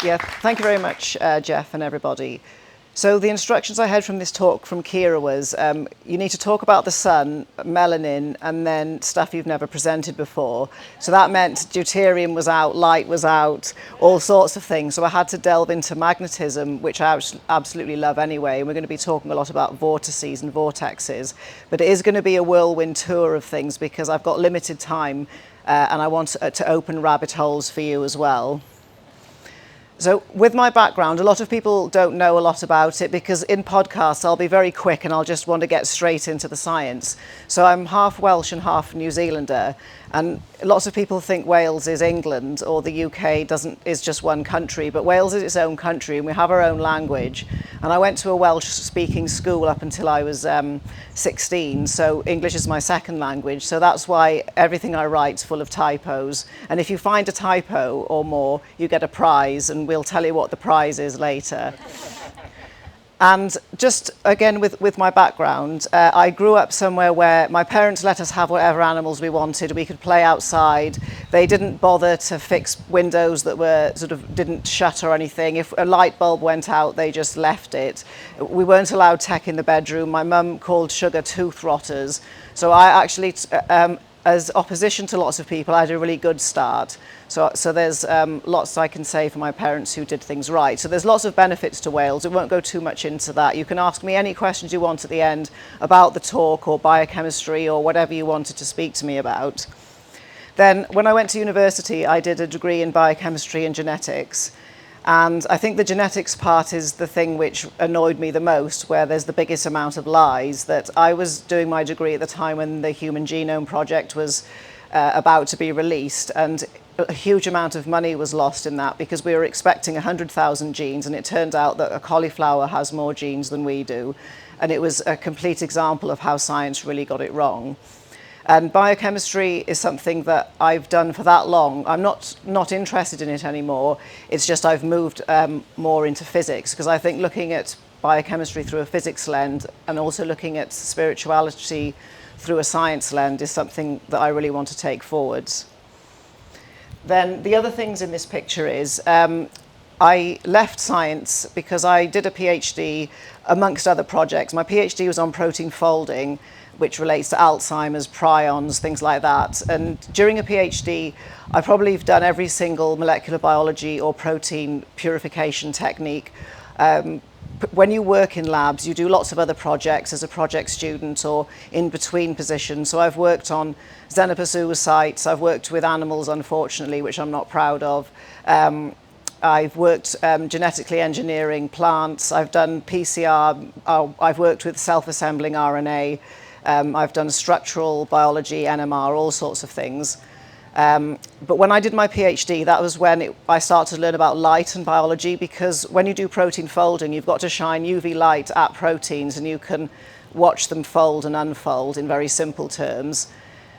Yeah, thank you very much, Jeff and everybody. So the instructions I had from this talk from Kira was you need to talk about the sun, melanin, and then stuff you've never presented before. So that meant deuterium was out, light was out, all sorts of things. So I had to delve into magnetism, which I absolutely love anyway. And we're going to be talking a lot about vortices and vortexes. But it is going to be a whirlwind tour of things because I've got limited time and I want to open rabbit holes for you as well. So with my background, a lot of people don't know a lot about it because in podcasts I'll be very quick and I'll just want to get straight into the science. So I'm half Welsh and half New Zealander, and lots of people think Wales is England or the UK is just one country, but Wales is its own country and we have our own language. And I went to a Welsh speaking school up until I was 16, so English is my second language. So that's why everything I write is full of typos. And if you find a typo or more, you get a prize, and we'll tell you what the prize is later. And just again with my background, I grew up somewhere where my parents let us have whatever animals we wanted. We could play outside. They didn't bother to fix windows that were didn't shut or anything. If a light bulb went out, they just left it. We weren't allowed tech in the bedroom. My mum called sugar tooth rotters. So I actually, as opposition to lots of people, I had a really good start. So there's lots I can say for my parents who did things right. So there's lots of benefits to Wales. We won't go too much into that. You can ask me any questions you want at the end about the talk or biochemistry or whatever you wanted to speak to me about. Then when I went to university, I did a degree in biochemistry and genetics. And I think the genetics part is the thing which annoyed me the most, where there's the biggest amount of lies. That I was doing my degree at the time when the Human Genome Project was about to be released, and a huge amount of money was lost in that because we were expecting 100,000 genes, and it turned out that a cauliflower has more genes than we do. And it was a complete example of how science really got it wrong. And biochemistry is something that I've done for that long. I'm not interested in it anymore. It's just I've moved more into physics, because I think looking at biochemistry through a physics lens and also looking at spirituality through a science lens is something that I really want to take forwards. Then the other things in this picture is I left science because I did a PhD amongst other projects. My PhD was on protein folding, which relates to Alzheimer's, prions, things like that. And during a PhD, I probably have done every single molecular biology or protein purification technique. When you work in labs, you do lots of other projects as a project student or in between positions. So I've worked on xenopus oocytes, I've worked with animals, unfortunately, which I'm not proud of. I've worked genetically engineering plants, I've done PCR, I've worked with self-assembling RNA, I've done structural biology, NMR, all sorts of things. But when I did my PhD, that was when I started to learn about light and biology, because when you do protein folding, you've got to shine UV light at proteins and you can watch them fold and unfold in very simple terms.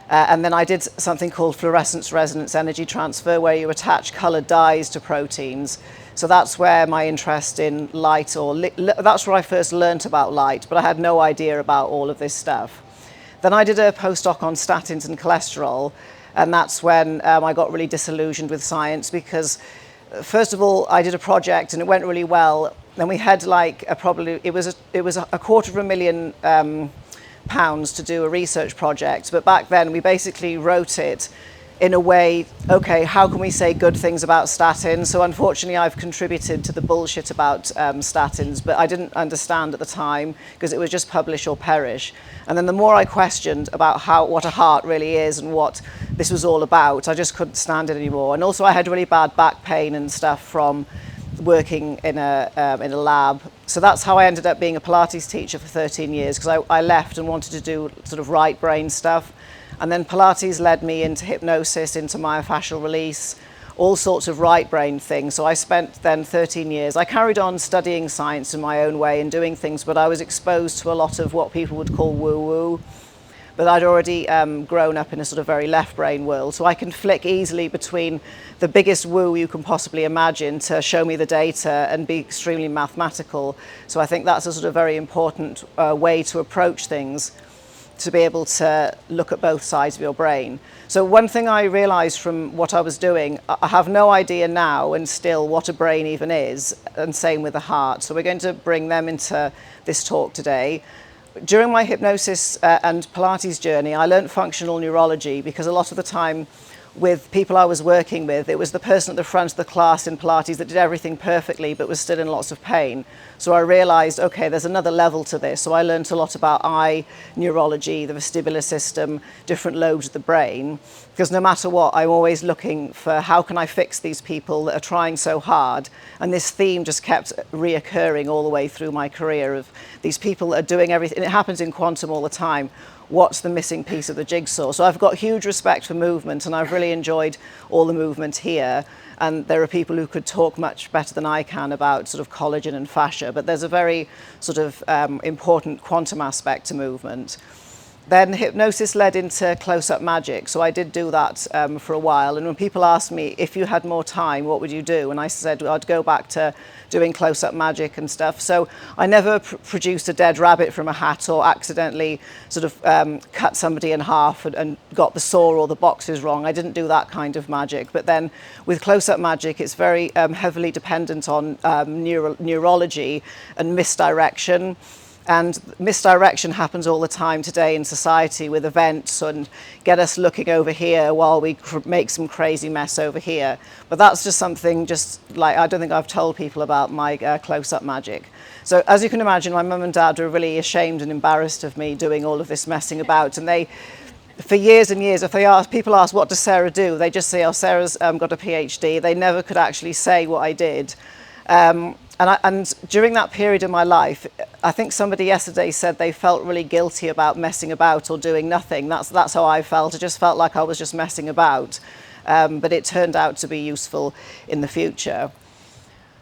And then I did something called fluorescence resonance energy transfer, where you attach colored dyes to proteins. So that's where my interest in light, that's where I first learned about light, but I had no idea about all of this stuff. Then I did a postdoc on statins and cholesterol, and that's when I got really disillusioned with science, because first of all, I did a project and it went really well. Then we had like it was £250,000 pounds to do a research project, but back then we basically wrote it in a way, okay, how can we say good things about statins? So unfortunately I've contributed to the bullshit about statins, but I didn't understand at the time because it was just publish or perish. And then the more I questioned about what a heart really is and what this was all about, I just couldn't stand it anymore. And also I had really bad back pain and stuff from working in a lab. So that's how I ended up being a Pilates teacher for 13 years, because I left and wanted to do sort of right brain stuff. And then Pilates led me into hypnosis, into myofascial release, all sorts of right brain things. So I spent then 13 years. I carried on studying science in my own way and doing things, but I was exposed to a lot of what people would call woo-woo. But I'd already grown up in a sort of very left brain world. So I can flick easily between the biggest woo you can possibly imagine to show me the data and be extremely mathematical. So I think that's a sort of very important way to approach things. to be able to look at both sides of your brain. So one thing I realized from what I was doing, I have no idea now and still what a brain even is, and same with the heart. So we're going to bring them into this talk today. During my hypnosis and Pilates journey, I learned functional neurology because a lot of the time with people I was working with, it was the person at the front of the class in Pilates that did everything perfectly but was still in lots of pain. So I realized, okay, there's another level to this. So I learned a lot about eye neurology, the vestibular system, different lobes of the brain, because no matter what, I'm always looking for how can I fix these people that are trying so hard. And this theme just kept reoccurring all the way through my career of these people that are doing everything. And it happens in quantum all the time. What's the missing piece of the jigsaw? So I've got huge respect for movement, and I've really enjoyed all the movement here. And there are people who could talk much better than I can about sort of collagen and fascia, but there's a very sort of important quantum aspect to movement. Then hypnosis led into close-up magic. So I did do that for a while. And when people asked me, if you had more time, what would you do? And I said, well, I'd go back to doing close-up magic and stuff. So I never produced a dead rabbit from a hat or accidentally sort of cut somebody in half and got the saw or the boxes wrong. I didn't do that kind of magic. But then with close-up magic, it's very heavily dependent on neurology and misdirection. And misdirection happens all the time today in society with events and get us looking over here while we make some crazy mess over here. But that's just something just like I don't think I've told people about my close-up magic. So as you can imagine, my mum and dad are really ashamed and embarrassed of me doing all of this messing about. And they, for years and years, if people ask, what does Sarah do? They just say, oh, Sarah's got a PhD. They never could actually say what I did. And during that period of my life, I think somebody yesterday said they felt really guilty about messing about or doing nothing. That's how I felt. It just felt like I was just messing about. But it turned out to be useful in the future.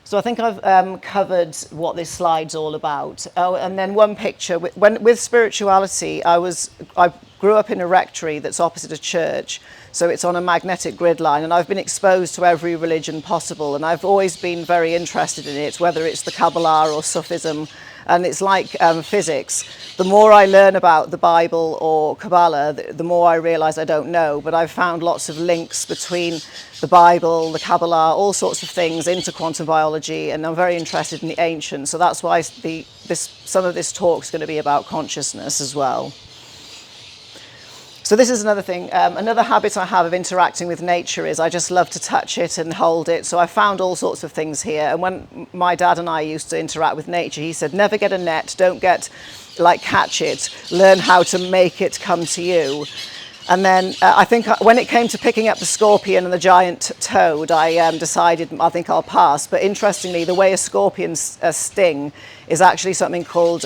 So I think I've covered what this slide's all about. Oh, and then one picture. With spirituality, I grew up in a rectory that's opposite a church. So it's on a magnetic grid line, and I've been exposed to every religion possible, and I've always been very interested in it, whether it's the Kabbalah or Sufism, and it's like physics. The more I learn about the Bible or Kabbalah, the more I realize I don't know, but I've found lots of links between the Bible, the Kabbalah, all sorts of things into quantum biology, and I'm very interested in the ancients, so that's why some of this talk is going to be about consciousness as well. So this is another thing, another habit I have of interacting with nature is I just love to touch it and hold it. So I found all sorts of things here. And when my dad and I used to interact with nature, he said, never get a net, don't catch it, learn how to make it come to you. And then I think when it came to picking up the scorpion and the giant toad, I decided I think I'll pass. But interestingly, the way a scorpion's sting is actually something called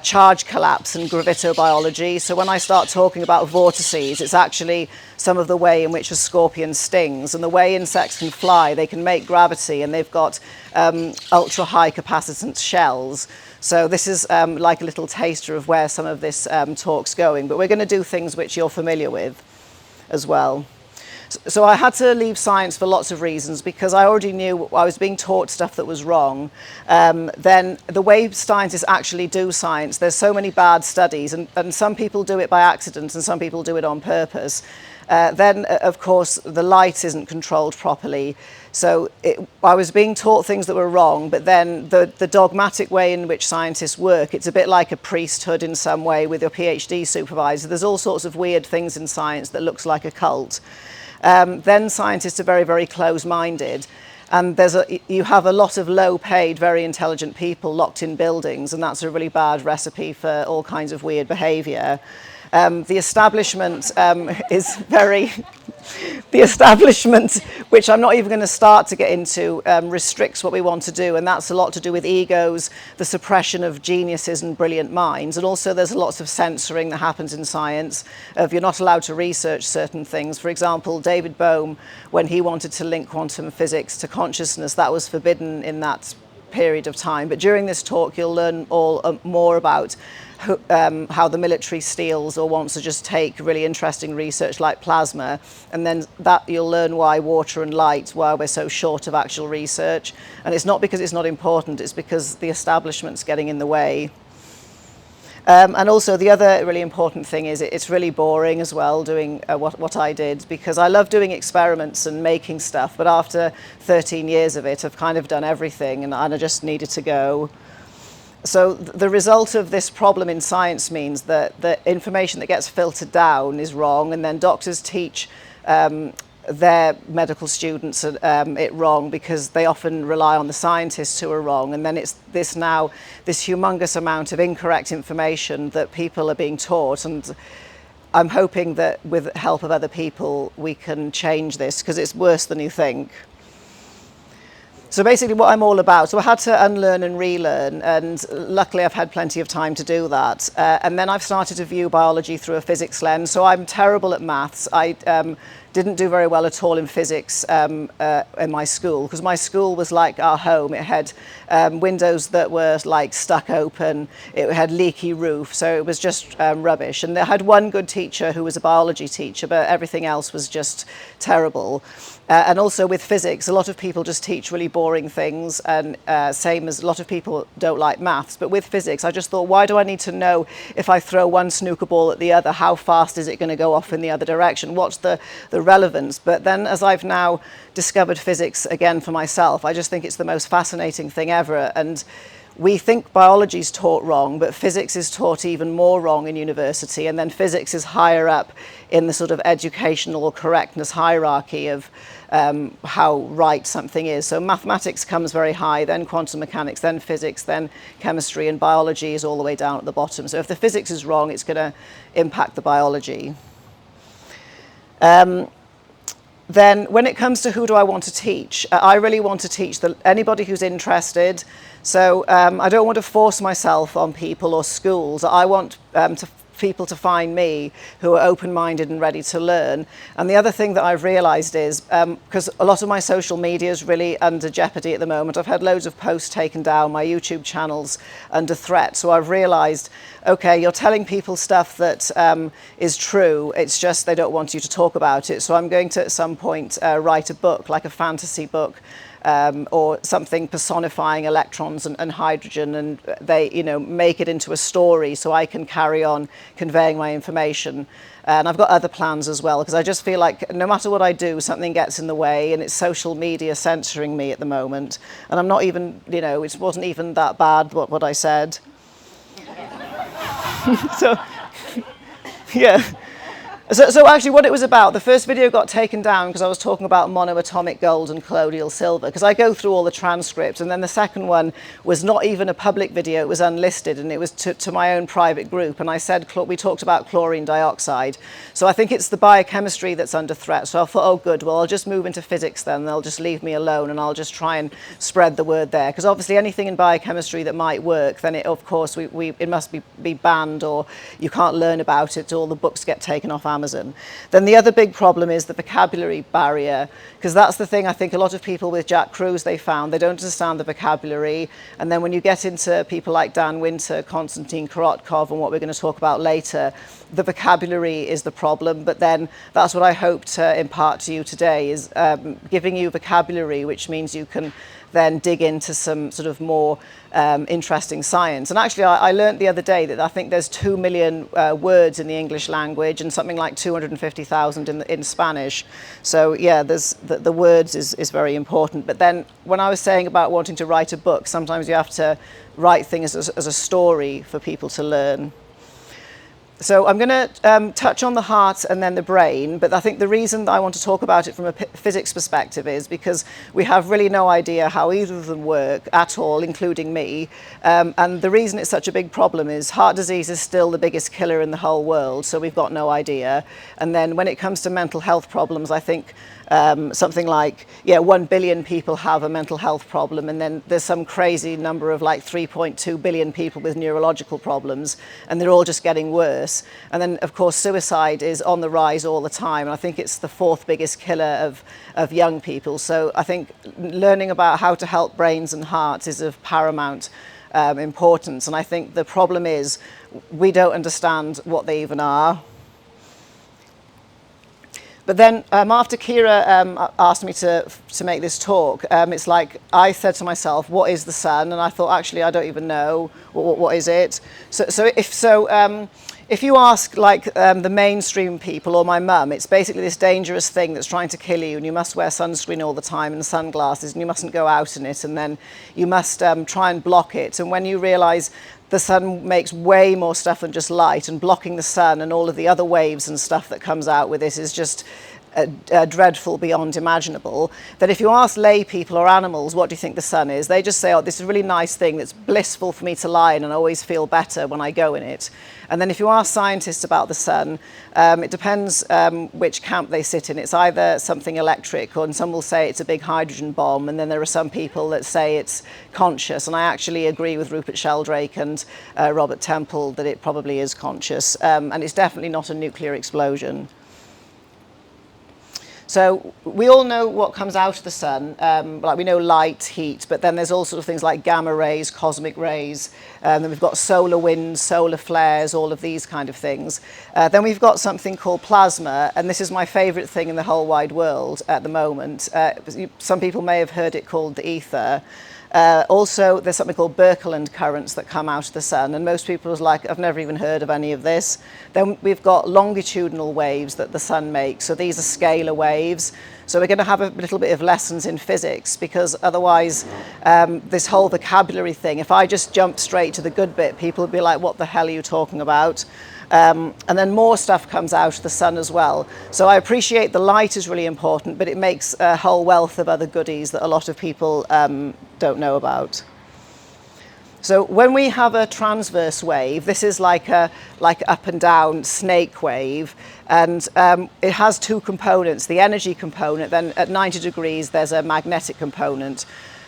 charge collapse and gravitobiology. So when I start talking about vortices, it's actually some of the way in which a scorpion stings, and the way insects can fly, they can make gravity, and they've got ultra high capacitance shells. So this is like a little taster of where some of this talk's going, but we're going to do things which you're familiar with as well. So I had to leave science for lots of reasons, because I already knew I was being taught stuff that was wrong. Then the way scientists actually do science, there's so many bad studies, and some people do it by accident and some people do it on purpose. Then, of course, the light isn't controlled properly. So I was being taught things that were wrong, but then the dogmatic way in which scientists work, it's a bit like a priesthood in some way with your PhD supervisor. There's all sorts of weird things in science that looks like a cult. Then scientists are very, very close-minded. And you have a lot of low-paid, very intelligent people locked in buildings, and that's a really bad recipe for all kinds of weird behavior. The establishment is very... The establishment, which I'm not even going to start to get into, restricts what we want to do, and that's a lot to do with egos, the suppression of geniuses and brilliant minds, and also there's lots of censoring that happens in science of you're not allowed to research certain things. For example, David Bohm, when he wanted to link quantum physics to consciousness, that was forbidden in that period of time. But during this talk, you'll learn more about how the military steals or wants to just take really interesting research like plasma, and then that you'll learn why water and light, why we're so short of actual research. And it's not because it's not important, it's because the establishment's getting in the way. And also the other really important thing is it's really boring as well doing what I did, because I love doing experiments and making stuff, but after 13 years of it, I've kind of done everything and I just needed to go. So the result of this problem in science means that the information that gets filtered down is wrong, and then doctors teach their medical students it wrong because they often rely on the scientists who are wrong, and then it's this humongous amount of incorrect information that people are being taught. And I'm hoping that with the help of other people we can change this, because it's worse than you think. So basically what I'm all about, so I had to unlearn and relearn, and luckily I've had plenty of time to do that. And then I've started to view biology through a physics lens. So I'm terrible at maths. I didn't do very well at all in physics in my school, because my school was like our home. It had windows that were like stuck open. It had leaky roof, so it was just rubbish. And I had one good teacher who was a biology teacher, but everything else was just terrible. And also with physics, a lot of people just teach really boring things, and same as a lot of people don't like maths. But with physics, I just thought, why do I need to know if I throw one snooker ball at the other, how fast is it going to go off in the other direction? What's the relevance? But then as I've now discovered physics again for myself, I just think it's the most fascinating thing ever. And we think biology is taught wrong, but physics is taught even more wrong in university. And then physics is higher up in the sort of educational correctness hierarchy of how right something is. So mathematics comes very high, then quantum mechanics, then physics, then chemistry, and biology is all the way down at the bottom. So if the physics is wrong, it's going to impact the biology. Then when it comes to who do I want to teach, I really want to teach anybody who's interested. So I don't want to force myself on people or schools. I want people to find me who are open-minded and ready to learn. And the other thing that I've realized is, because a lot of my social media is really under jeopardy at the moment, I've had loads of posts taken down, my YouTube channel's under threat. So I've realized, okay, you're telling people stuff that is true, it's just they don't want you to talk about it. So I'm going to at some point write a book, like a fantasy book, or something personifying electrons and hydrogen, and they, make it into a story so I can carry on conveying my information. And I've got other plans as well, because I just feel like no matter what I do, something gets in the way, and it's social media censoring me at the moment. And I'm not even, it wasn't even that bad what I said. So, yeah. So actually what it was about, the first video got taken down because I was talking about monoatomic gold and colloidal silver, because I go through all the transcripts, and then the second one was not even a public video, it was unlisted, and it was to my own private group, and I said, we talked about chlorine dioxide. So I think it's the biochemistry that's under threat. So I thought, oh good, well I'll just move into physics then, they'll just leave me alone, and I'll just try and spread the word there, because obviously anything in biochemistry that might work, then it must be banned, or you can't learn about it, or all the books get taken off Amazon. Then the other big problem is the vocabulary barrier, because that's the thing I think a lot of people with Jack Kruse they found, they don't understand the vocabulary. And then when you get into people like Dan Winter, Konstantin Korotkov, and what we're going to talk about later, the vocabulary is the problem. But then that's what I hope to impart to you today, is giving you vocabulary, which means you can then dig into some sort of more interesting science. And actually I learned the other day that I think there's 2 million words in the English language, and something like 250,000 in Spanish. So yeah, the words is very important. But then when I was saying about wanting to write a book, sometimes you have to write things as a story for people to learn. So I'm going to touch on the heart and then the brain, but I think the reason that I want to talk about it from a physics perspective is because we have really no idea how either of them work at all, including me. And the reason it's such a big problem is heart disease is still the biggest killer in the whole world, so we've got no idea. And then when it comes to mental health problems, I think something like 1 billion people have a mental health problem, and then there's some crazy number of like 3.2 billion people with neurological problems, and they're all just getting worse. And then of course suicide is on the rise all the time, and I think it's the 4th biggest killer of young people. So I think learning about how to help brains and hearts is of paramount importance. And I think the problem is we don't understand what they even are. But then after Kira asked me to make this talk, it's like I said to myself, what is the sun? And I thought, actually, I don't even know. What is it? If you ask like the mainstream people or my mum, it's basically this dangerous thing that's trying to kill you, and you must wear sunscreen all the time and sunglasses, and you mustn't go out in it, and then you must try and block it. And when you realise the sun makes way more stuff than just light, and blocking the sun and all of the other waves and stuff that comes out with it is just dreadful beyond imaginable, that if you ask lay people or animals, what do you think the sun is? They just say, oh, this is a really nice thing that's blissful for me to lie in, and I always feel better when I go in it. And then if you ask scientists about the sun, it depends which camp they sit in. It's either something electric, or some will say it's a big hydrogen bomb, and then there are some people that say it's conscious. And I actually agree with Rupert Sheldrake and Robert Temple that it probably is conscious, and it's definitely not a nuclear explosion. So we all know what comes out of the sun, like we know light, heat, but then there's all sorts of things like gamma rays, cosmic rays, then we've got solar winds, solar flares, all of these kind of things. Then we've got something called plasma, and this is my favourite thing in the whole wide world at the moment. Some people may have heard it called the ether. Also, there's something called Birkeland currents that come out of the sun, and most people are like, I've never even heard of any of this. Then we've got longitudinal waves that the sun makes, so these are scalar waves. So we're going to have a little bit of lessons in physics, because otherwise this whole vocabulary thing, if I just jump straight to the good bit, people would be like, what the hell are you talking about? And then more stuff comes out of the sun as well. So I appreciate the light is really important, but it makes a whole wealth of other goodies that a lot of people don't know about. So when we have a transverse wave, this is like up and down snake wave, and it has two components, the energy component, then at 90 degrees there's a magnetic component.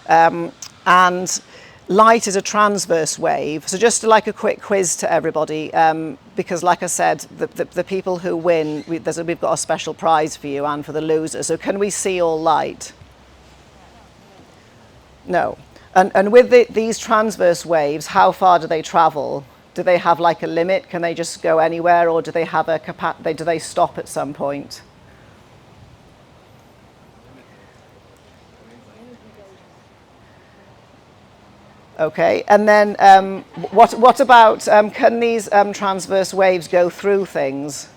And light is a transverse wave. So just like a quick quiz to everybody, because like I said, the people who win, we've got a special prize for you and for the loser. So can we see all light? No. And with these transverse waves, how far do they travel? Do they have like a limit? Can they just go anywhere, or do they have do they stop at some point? Okay, and then what about, can these transverse waves go through things?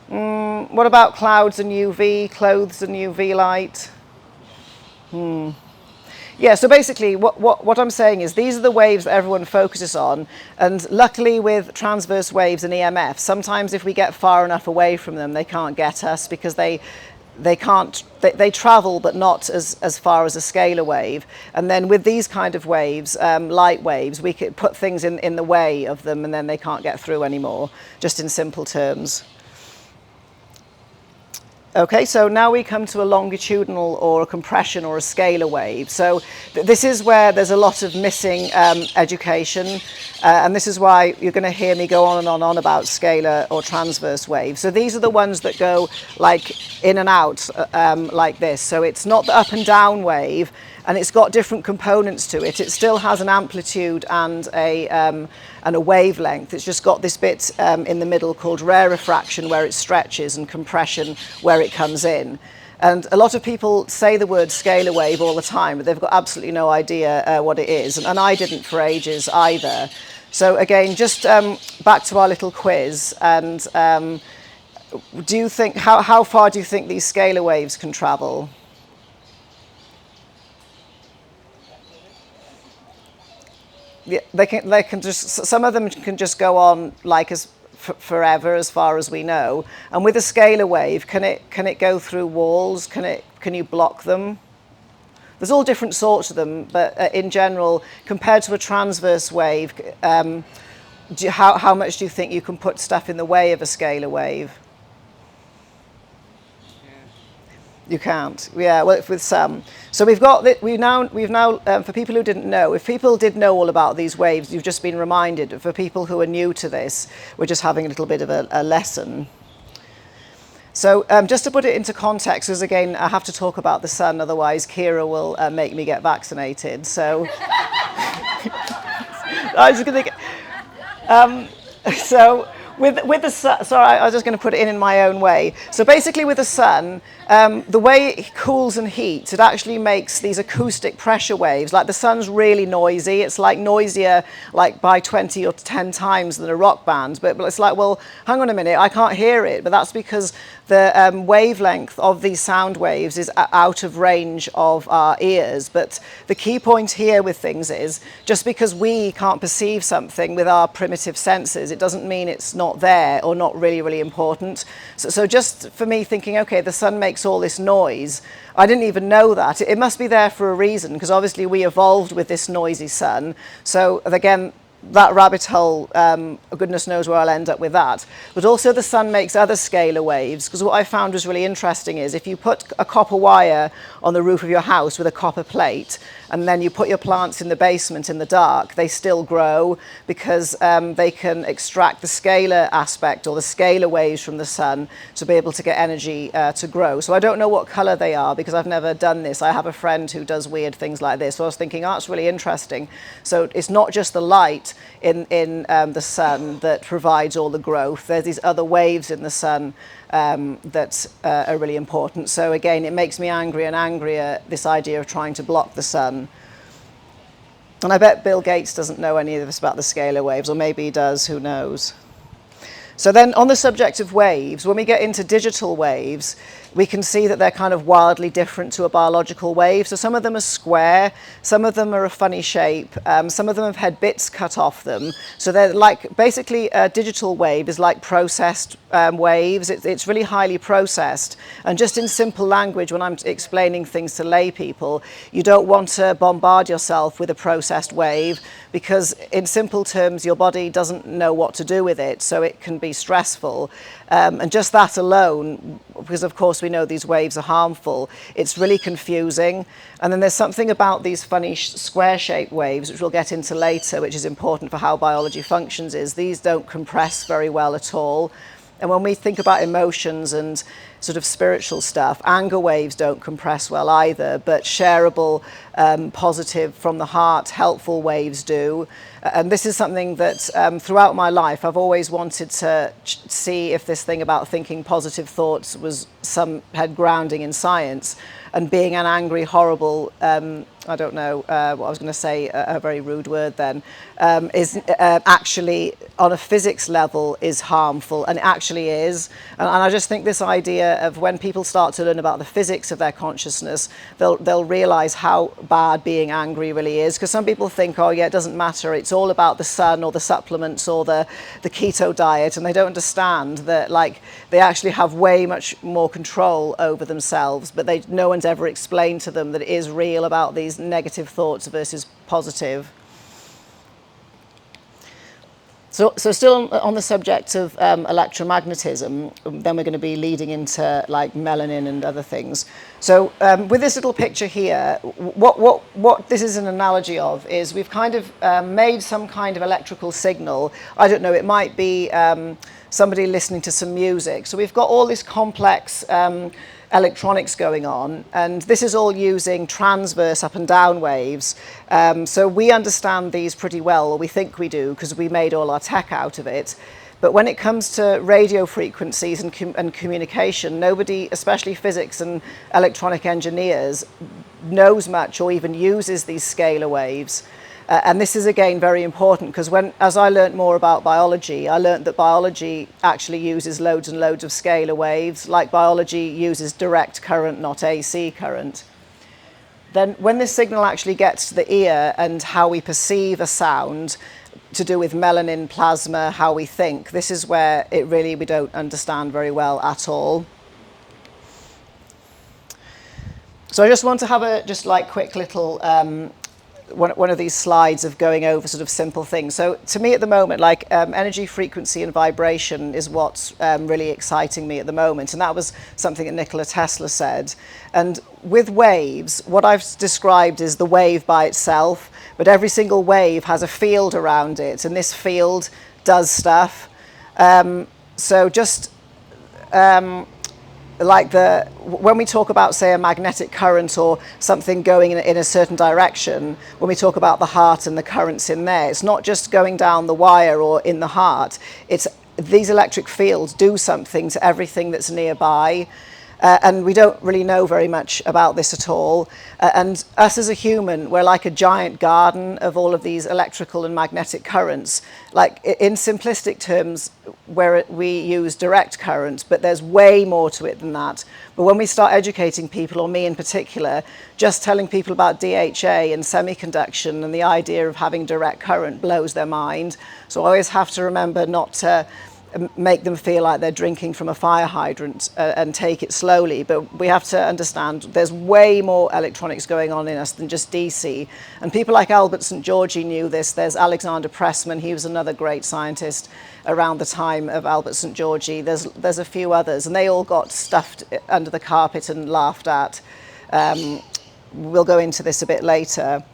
What about clouds and UV, clothes and UV light? Yeah, so basically what I'm saying is these are the waves that everyone focuses on, and luckily with transverse waves and EMF, sometimes if we get far enough away from them, they can't get us, because they travel but not as far as a scalar wave. And then with these kind of waves, light waves, we could put things in the way of them, and then they can't get through anymore, just in simple terms. Okay, so now we come to a longitudinal or a compression or a scalar wave. So this is where there's a lot of missing education, and this is why you're going to hear me go on and on about scalar or transverse waves. So these are the ones that go like in and out like this. So it's not the up and down wave, and it's got different components to it. It still has an amplitude and a wavelength. It's just got this bit in the middle called rarefraction, where it stretches, and compression, where it comes in. And a lot of people say the word scalar wave all the time, but they've got absolutely no idea what it is. And I didn't for ages either. So again, just back to our little quiz. And do you think, how far do you think these scalar waves can travel? Yeah, they can just, some of them can just go on like forever, as far as we know. And with a scalar wave, can it go through walls? Can you block them? There's all different sorts of them, but in general, compared to a transverse wave, how much do you think you can put stuff in the way of a scalar wave? You can't. Yeah, well, with some. So we've now for people who didn't know, if people did know all about these waves, you've just been reminded. For people who are new to this, we're just having a little bit of a lesson. So just to put it into context, because again, I have to talk about the sun, otherwise Kira will make me get vaccinated. So I'm just going to so with the sun, sorry, I was just going to put it in my own way. So basically with the sun, the way it cools and heats, it actually makes these acoustic pressure waves. Like the sun's really noisy. It's like noisier like by 20 or 10 times than a rock band. But it's like, well, hang on a minute, I can't hear it. But that's because the wavelength of these sound waves is out of range of our ears. But the key point here with things is just because we can't perceive something with our primitive senses, it doesn't mean it's not there or not really, really important. So just for me thinking, okay, the sun makes all this noise. I didn't even know that. It must be there for a reason, because obviously we evolved with this noisy sun. So again, that rabbit hole, goodness knows where I'll end up with that. But also the sun makes other scalar waves, because what I found was really interesting is if you put a copper wire on the roof of your house with a copper plate, and then you put your plants in the basement in the dark, they still grow because they can extract the scalar aspect or the scalar waves from the sun to be able to get energy to grow. So I don't know what color they are because I've never done this. I have a friend who does weird things like this. So I was thinking, oh, it's really interesting. So it's not just the light in the sun that provides all the growth. There's these other waves in the sun that are really important. So again, it makes me angrier and angrier, this idea of trying to block the sun. And I bet Bill Gates doesn't know any of this about the scalar waves, or maybe he does, who knows. So then on the subject of waves, when we get into digital waves, we can see that they're kind of wildly different to a biological wave. So some of them are square, some of them are a funny shape, some of them have had bits cut off them. So they're like, basically a digital wave is like processed waves. It's really highly processed. And just in simple language, when I'm explaining things to lay people, you don't want to bombard yourself with a processed wave, because in simple terms, your body doesn't know what to do with it. So it can be stressful. And just that alone, because of course we know these waves are harmful, it's really confusing. And then there's something about these funny square-shaped waves, which we'll get into later, which is important for how biology functions, is these don't compress very well at all. And when we think about emotions and sort of spiritual stuff, anger waves don't compress well either, but shareable, positive, from the heart, helpful waves do. And this is something that throughout my life, I've always wanted to see if this thing about thinking positive thoughts had grounding in science. And being an angry, horrible, I don't know what I was going to say, a very rude word then, is actually on a physics level is harmful, and it actually is. And I just think this idea of when people start to learn about the physics of their consciousness, they'll realize how bad being angry really is. Because some people think, oh yeah, it doesn't matter, it's all about the sun or the supplements or the keto diet, and they don't understand that like they actually have way much more control over themselves, but no one's ever explained to them that it is real about these negative thoughts versus positive. So still on the subject of electromagnetism, then we're going to be leading into like melanin and other things. So with this little picture here, what this is an analogy of is we've kind of made some kind of electrical signal. I don't know, it might be somebody listening to some music. So we've got all this complex electronics going on, and this is all using transverse up and down waves. So we understand these pretty well, or we think we do, because we made all our tech out of it. But when it comes to radio frequencies and communication, nobody, especially physics and electronic engineers, knows much or even uses these scalar waves. And this is again very important, because as I learned more about biology, I learned that biology actually uses loads and loads of scalar waves, like biology uses direct current, not AC current. Then when this signal actually gets to the ear and how we perceive a sound, to do with melanin, plasma, how we think, this is where we don't understand very well at all. So I just want to have a quick little one of these slides of going over sort of simple things. So to me at the moment, like energy, frequency and vibration is what's really exciting me at the moment. And that was something that Nikola Tesla said. And with waves, what I've described is the wave by itself, but every single wave has a field around it, and this field does stuff. So just when we talk about, say, a magnetic current or something going in a certain direction, when we talk about the heart and the currents in there, it's not just going down the wire or in the heart, it's these electric fields do something to everything that's nearby. And we don't really know very much about this at all. And us as a human, we're like a giant garden of all of these electrical and magnetic currents. Like in simplistic terms, where we use direct current, but there's way more to it than that. But when we start educating people, or me in particular, just telling people about DHA and semiconduction and the idea of having direct current blows their mind. So I always have to remember not to make them feel like they're drinking from a fire hydrant and take it slowly. But we have to understand there's way more electronics going on in us than just DC. And people like Albert St. Georgi knew this. There's Alexander Pressman. He was another great scientist around the time of Albert St. Georgi. There's a few others, and they all got stuffed under the carpet and laughed at. We'll go into this a bit later.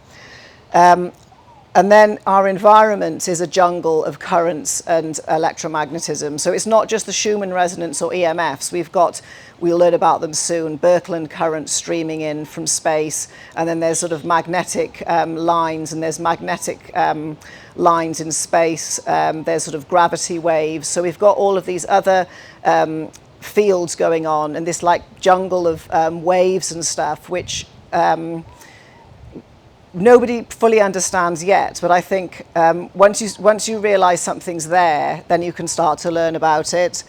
And then our environment is a jungle of currents and electromagnetism. So it's not just the Schumann resonance or EMFs. We'll learn about them soon, Birkeland currents streaming in from space. And then there's sort of magnetic lines, and there's magnetic lines in space. There's sort of gravity waves. So we've got all of these other fields going on, and this like jungle of waves and stuff, which nobody fully understands yet, but I think once you realize something's there, then you can start to learn about it.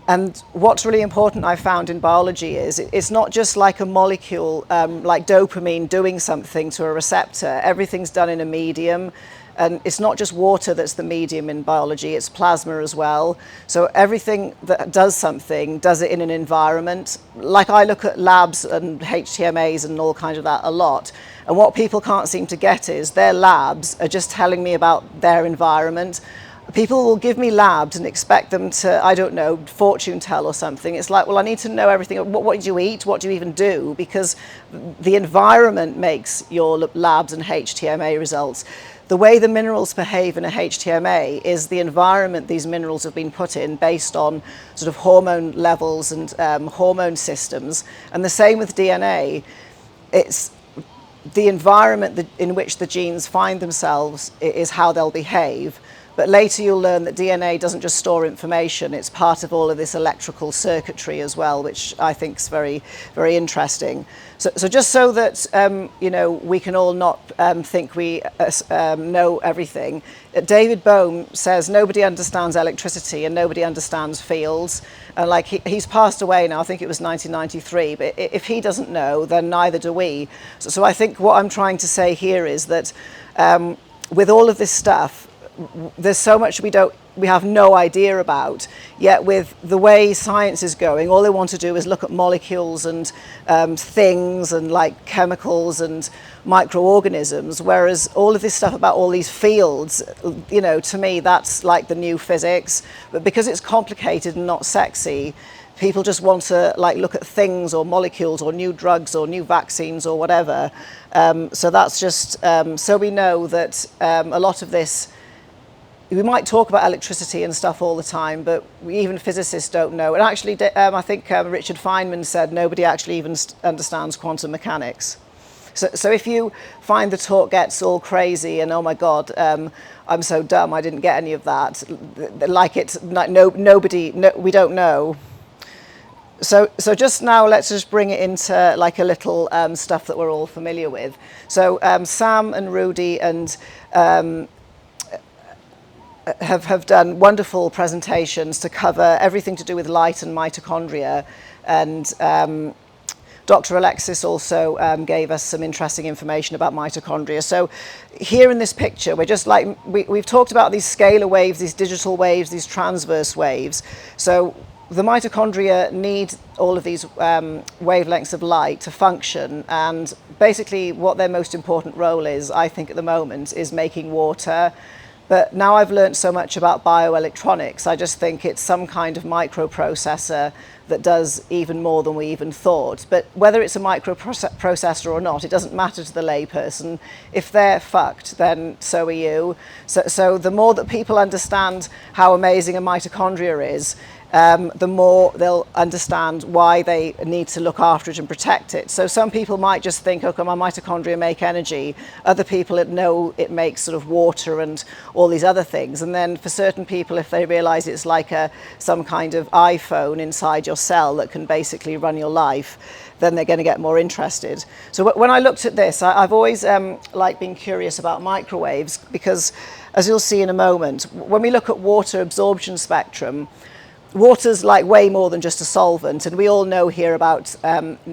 And what's really important I found in biology is it's not just like a molecule, like dopamine doing something to a receptor. Everything's done in a medium. And it's not just water that's the medium in biology, it's plasma as well. So everything that does something does it in an environment. Like I look at labs and HTMAs and all kinds of that a lot. And what people can't seem to get is their labs are just telling me about their environment. People will give me labs and expect them to, I don't know, fortune tell or something. It's like, well, I need to know everything. What do you eat? What do you even do? Because the environment makes your labs and HTMA results. The way the minerals behave in a HTMA is the environment these minerals have been put in based on sort of hormone levels and hormone systems. And the same with DNA. It's the environment in which the genes find themselves is how they'll behave. But later you'll learn that DNA doesn't just store information, it's part of all of this electrical circuitry as well, which I think is very, very interesting. So just so that we can all not think we know everything, David Bohm says nobody understands electricity and nobody understands fields. And like he's passed away now, I think it was 1993, but if he doesn't know, then neither do we. So I think what I'm trying to say here is that with all of this stuff, there's so much we have no idea about, yet with the way science is going, all they want to do is look at molecules and things and like chemicals and microorganisms, whereas all of this stuff about all these fields, to me that's like the new physics. But because it's complicated and not sexy, people just want to like look at things or molecules or new drugs or new vaccines or whatever. So that's just so we know that a lot of this, we might talk about electricity and stuff all the time, but even physicists don't know. And actually, I think Richard Feynman said nobody actually even understands quantum mechanics. So if you find the talk gets all crazy and, oh my God, I'm so dumb, I didn't get any of that, like it's we don't know. So just now, let's just bring it into like a little stuff that we're all familiar with. So Sam and Rudy and have done wonderful presentations to cover everything to do with light and mitochondria. And Dr. Alexis also gave us some interesting information about mitochondria. So here in this picture, we're just like, we've talked about these scalar waves, these digital waves, these transverse waves. So the mitochondria need all of these wavelengths of light to function. And basically what their most important role is, I think at the moment, is making water. But now I've learned so much about bioelectronics, I just think it's some kind of microprocessor that does even more than we even thought. But whether it's a microprocessor or not, it doesn't matter to the layperson. If they're fucked, then so are you. So the more that people understand how amazing a mitochondria is, the more they'll understand why they need to look after it and protect it. So some people might just think, okay, my mitochondria make energy. Other people know it makes sort of water and all these other things. And then for certain people, if they realize it's like some kind of iPhone inside your cell that can basically run your life, then they're going to get more interested. So when I looked at this, I've always been curious about microwaves, because as you'll see in a moment, when we look at water absorption spectrum, water's like way more than just a solvent, and we all know here about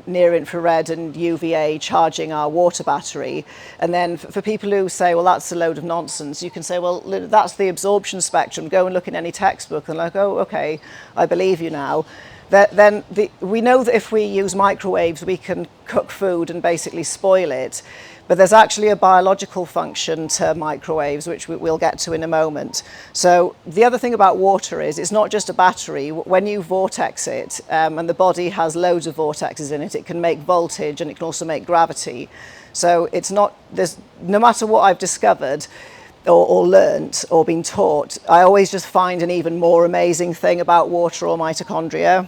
near infrared and UVA charging our water battery. And then for people who say, well, that's a load of nonsense, you can say, well, that's the absorption spectrum. Go and look in any textbook, and like, oh, okay, I believe you now. Then we know that if we use microwaves, we can cook food and basically spoil it. But there's actually a biological function to microwaves, which we'll get to in a moment. So the other thing about water is it's not just a battery. When you vortex it, and the body has loads of vortexes in it, it can make voltage and it can also make gravity. So it's not, no matter what I've discovered or learnt or been taught, I always just find an even more amazing thing about water or mitochondria.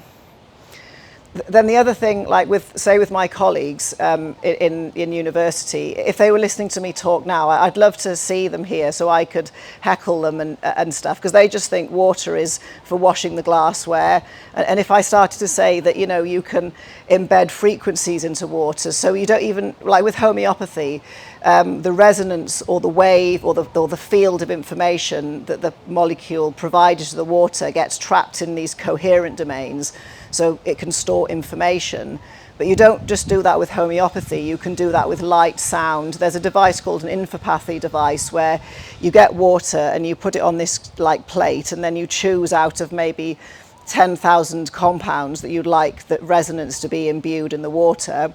Then the other thing, like with my colleagues in university, if they were listening to me talk now, I'd love to see them here so I could heckle them and stuff, because they just think water is for washing the glassware. And if I started to say that, you can embed frequencies into water, so you don't even, like with homeopathy, the resonance or the wave or the field of information that the molecule provided to the water gets trapped in these coherent domains, so it can store information. But you don't just do that with homeopathy, you can do that with light, sound. There's a device called an infopathy device where you get water and you put it on this like plate, and then you choose out of maybe 10,000 compounds that you'd like that resonance to be imbued in the water.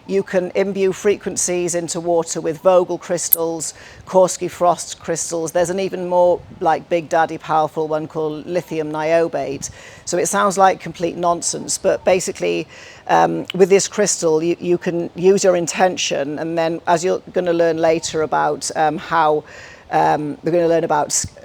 You can imbue frequencies into water with Vogel crystals, Korsky Frost crystals. There's an even more like big daddy powerful one called lithium niobate. So it sounds like complete nonsense, but basically with this crystal you can use your intention, and then as you're going to learn later about how we're going to learn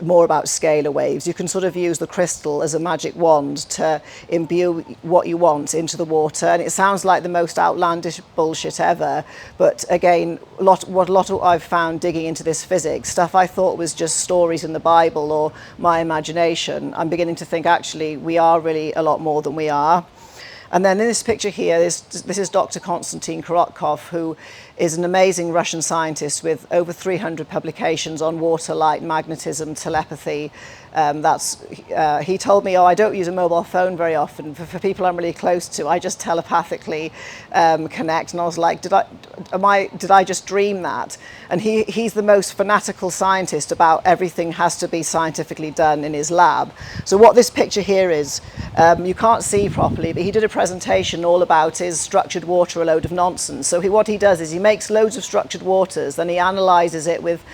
more about scalar waves. You can sort of use the crystal as a magic wand to imbue what you want into the water. And it sounds like the most outlandish bullshit ever. But again, a lot of I've found digging into this physics, stuff I thought was just stories in the Bible or my imagination, I'm beginning to think actually we are really a lot more than we are. And then in this picture here, this is Dr. Konstantin Korotkov, who is an amazing Russian scientist with over 300 publications on water, light, magnetism, telepathy. He told me, I don't use a mobile phone very often. For people I'm really close to, I just telepathically connect. And I was like, did I just dream that? And he's the most fanatical scientist about everything has to be scientifically done in his lab. So what this picture here is, you can't see properly, but he did a presentation all about is structured water a load of nonsense. So what he does is he makes loads of structured waters, then he analyzes it with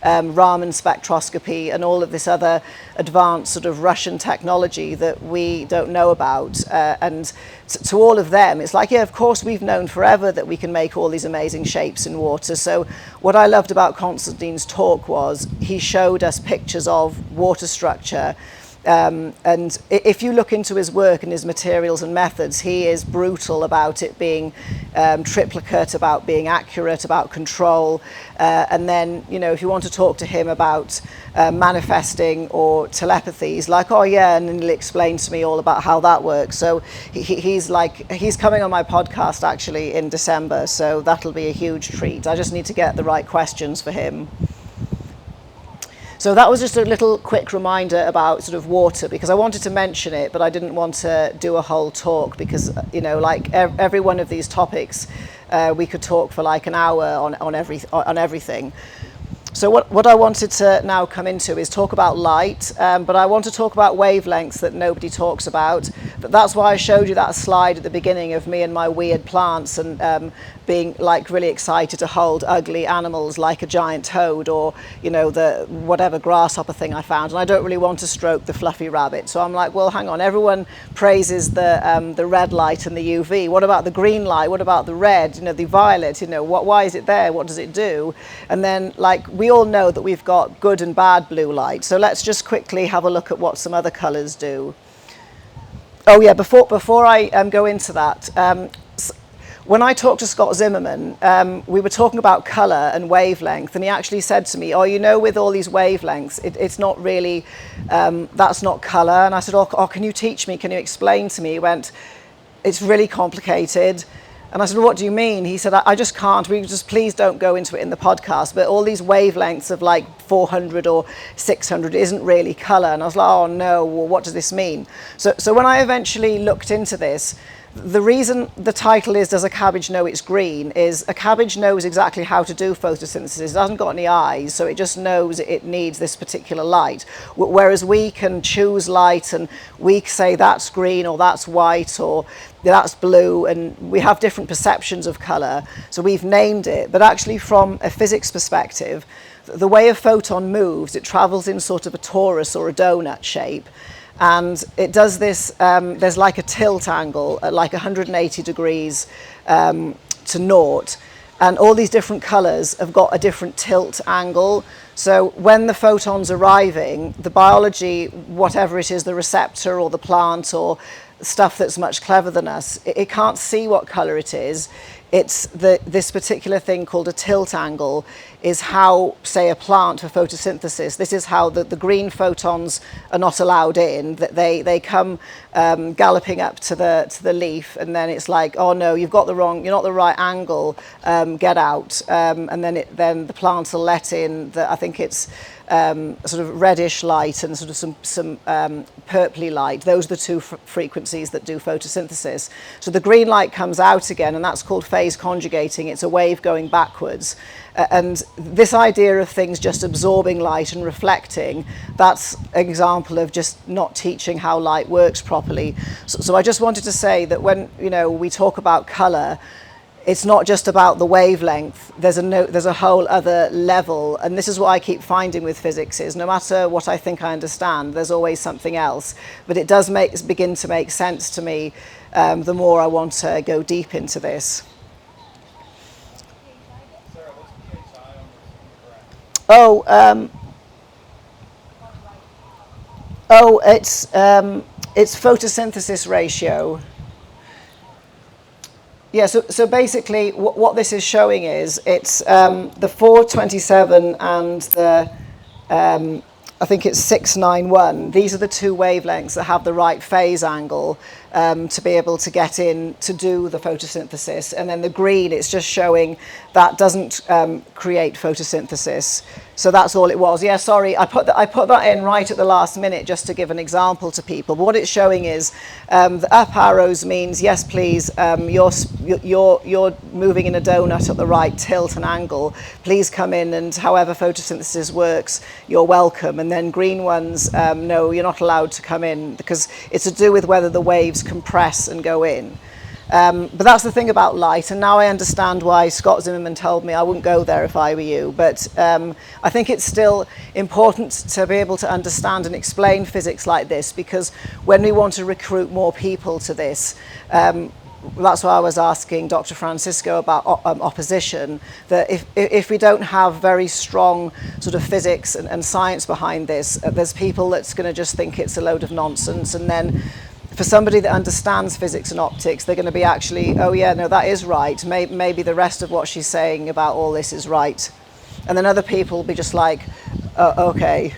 Raman spectroscopy and all of this other advanced sort of Russian technology that we don't know about. And to all of them, it's like, yeah, of course we've known forever that we can make all these amazing shapes in water. So what I loved about Konstantin's talk was he showed us pictures of water structure. And if you look into his work and his materials and methods, he is brutal about it being triplicate, about being accurate, about control. And then, if you want to talk to him about manifesting or telepathy, he's like, oh yeah, and then he'll explain to me all about how that works. So he's coming on my podcast actually in December, so that'll be a huge treat. I just need to get the right questions for him. So that was just a little quick reminder about sort of water, because I wanted to mention it, but I didn't want to do a whole talk because, like every one of these topics, we could talk for like an hour on everything. So what I wanted to now come into is talk about light, but I want to talk about wavelengths that nobody talks about. That's why I showed you that slide at the beginning of me and my weird plants and being like really excited to hold ugly animals like a giant toad or, the whatever grasshopper thing I found. And I don't really want to stroke the fluffy rabbit. So I'm like, well, hang on, everyone praises the red light and the UV. What about the green light? What about the red, the violet? Why is it there? What does it do? And then we all know that we've got good and bad blue light. So let's just quickly have a look at what some other colors do. Oh yeah, before I go into that, when I talked to Scott Zimmerman, we were talking about colour and wavelength, and he actually said to me, "Oh, you know, with all these wavelengths, it's not really, that's not colour." And I said, "Oh, can you teach me? Can you explain to me?" He went, "It's really complicated." And I said, "Well, what do you mean?" He said, I just can't. We just please don't go into it in the podcast. But all these wavelengths of like 400 or 600 isn't really colour." And I was like, "Oh no, well, what does this mean?" So when I eventually looked into this, the reason the title is "Does a Cabbage Know It's Green?" is a cabbage knows exactly how to do photosynthesis. It hasn't got any eyes, so it just knows it needs this particular light. Whereas we can choose light, and we say that's green or that's white or that's blue, and we have different perceptions of colour. So we've named it, but actually from a physics perspective, the way a photon moves, it travels in sort of a torus or a donut shape. And it does this, there's like a tilt angle at like 180 degrees to naught. And all these different colours have got a different tilt angle. So when the photon's arriving, the biology, whatever it is, the receptor or the plant or stuff that's much clever than us, it can't see what colour it is. It's this particular thing called a tilt angle is how, say, a plant for photosynthesis, this is how the green photons are not allowed in, that they come galloping up to the leaf, and then it's like, "Oh no, you're not the right angle, get out." And then the plants will let in, I think it's sort of reddish light and sort of some purpley light. Those are the two frequencies that do photosynthesis. So the green light comes out again, and that's called phase conjugating. It's a wave going backwards. And this idea of things just absorbing light and reflecting, that's an example of just not teaching how light works properly. So I just wanted to say that when we talk about colour, it's not just about the wavelength. There's a whole other level, and this is what I keep finding with physics is no matter what I think I understand, there's always something else. But it does begin to make sense to me the more I want to go deep into this. It's photosynthesis ratio. Yeah, so basically what this is showing is it's the 427 and the I think it's 691. These are the two wavelengths that have the right phase angle to be able to get in to do the photosynthesis. And then the green, it's just showing that doesn't create photosynthesis. So that's all it was. Yeah, sorry, I put that in right at the last minute just to give an example to people. But what it's showing is the up arrows means yes, please. You're moving in a donut at the right tilt and angle. Please come in, and however photosynthesis works, you're welcome. And then green ones, no, you're not allowed to come in because it's to do with whether the waves compress and go in. But that's the thing about light, and now I understand why Scott Zimmerman told me I wouldn't go there if I were you. But I think it's still important to be able to understand and explain physics like this, because when we want to recruit more people to this, that's why I was asking Dr. Francisco about opposition, that if we don't have very strong sort of physics and science behind this, there's people that's going to just think it's a load of nonsense, and then for somebody that understands physics and optics, they're going to be actually, oh yeah, no, that is right. Maybe the rest of what she's saying about all this is right. And then other people will be just like, oh, okay.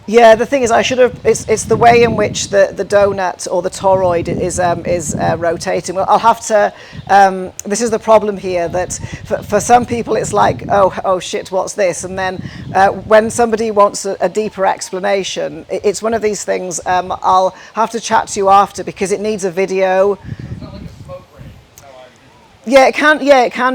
Yeah, the thing is, I should have. It's the way in which the donut or the toroid is rotating. Well, I'll have to. This is the problem here. That for some people, it's like, oh shit, what's this? And then when somebody wants a deeper explanation, it's one of these things. I'll have to chat to you after because it needs a video. Yeah, it can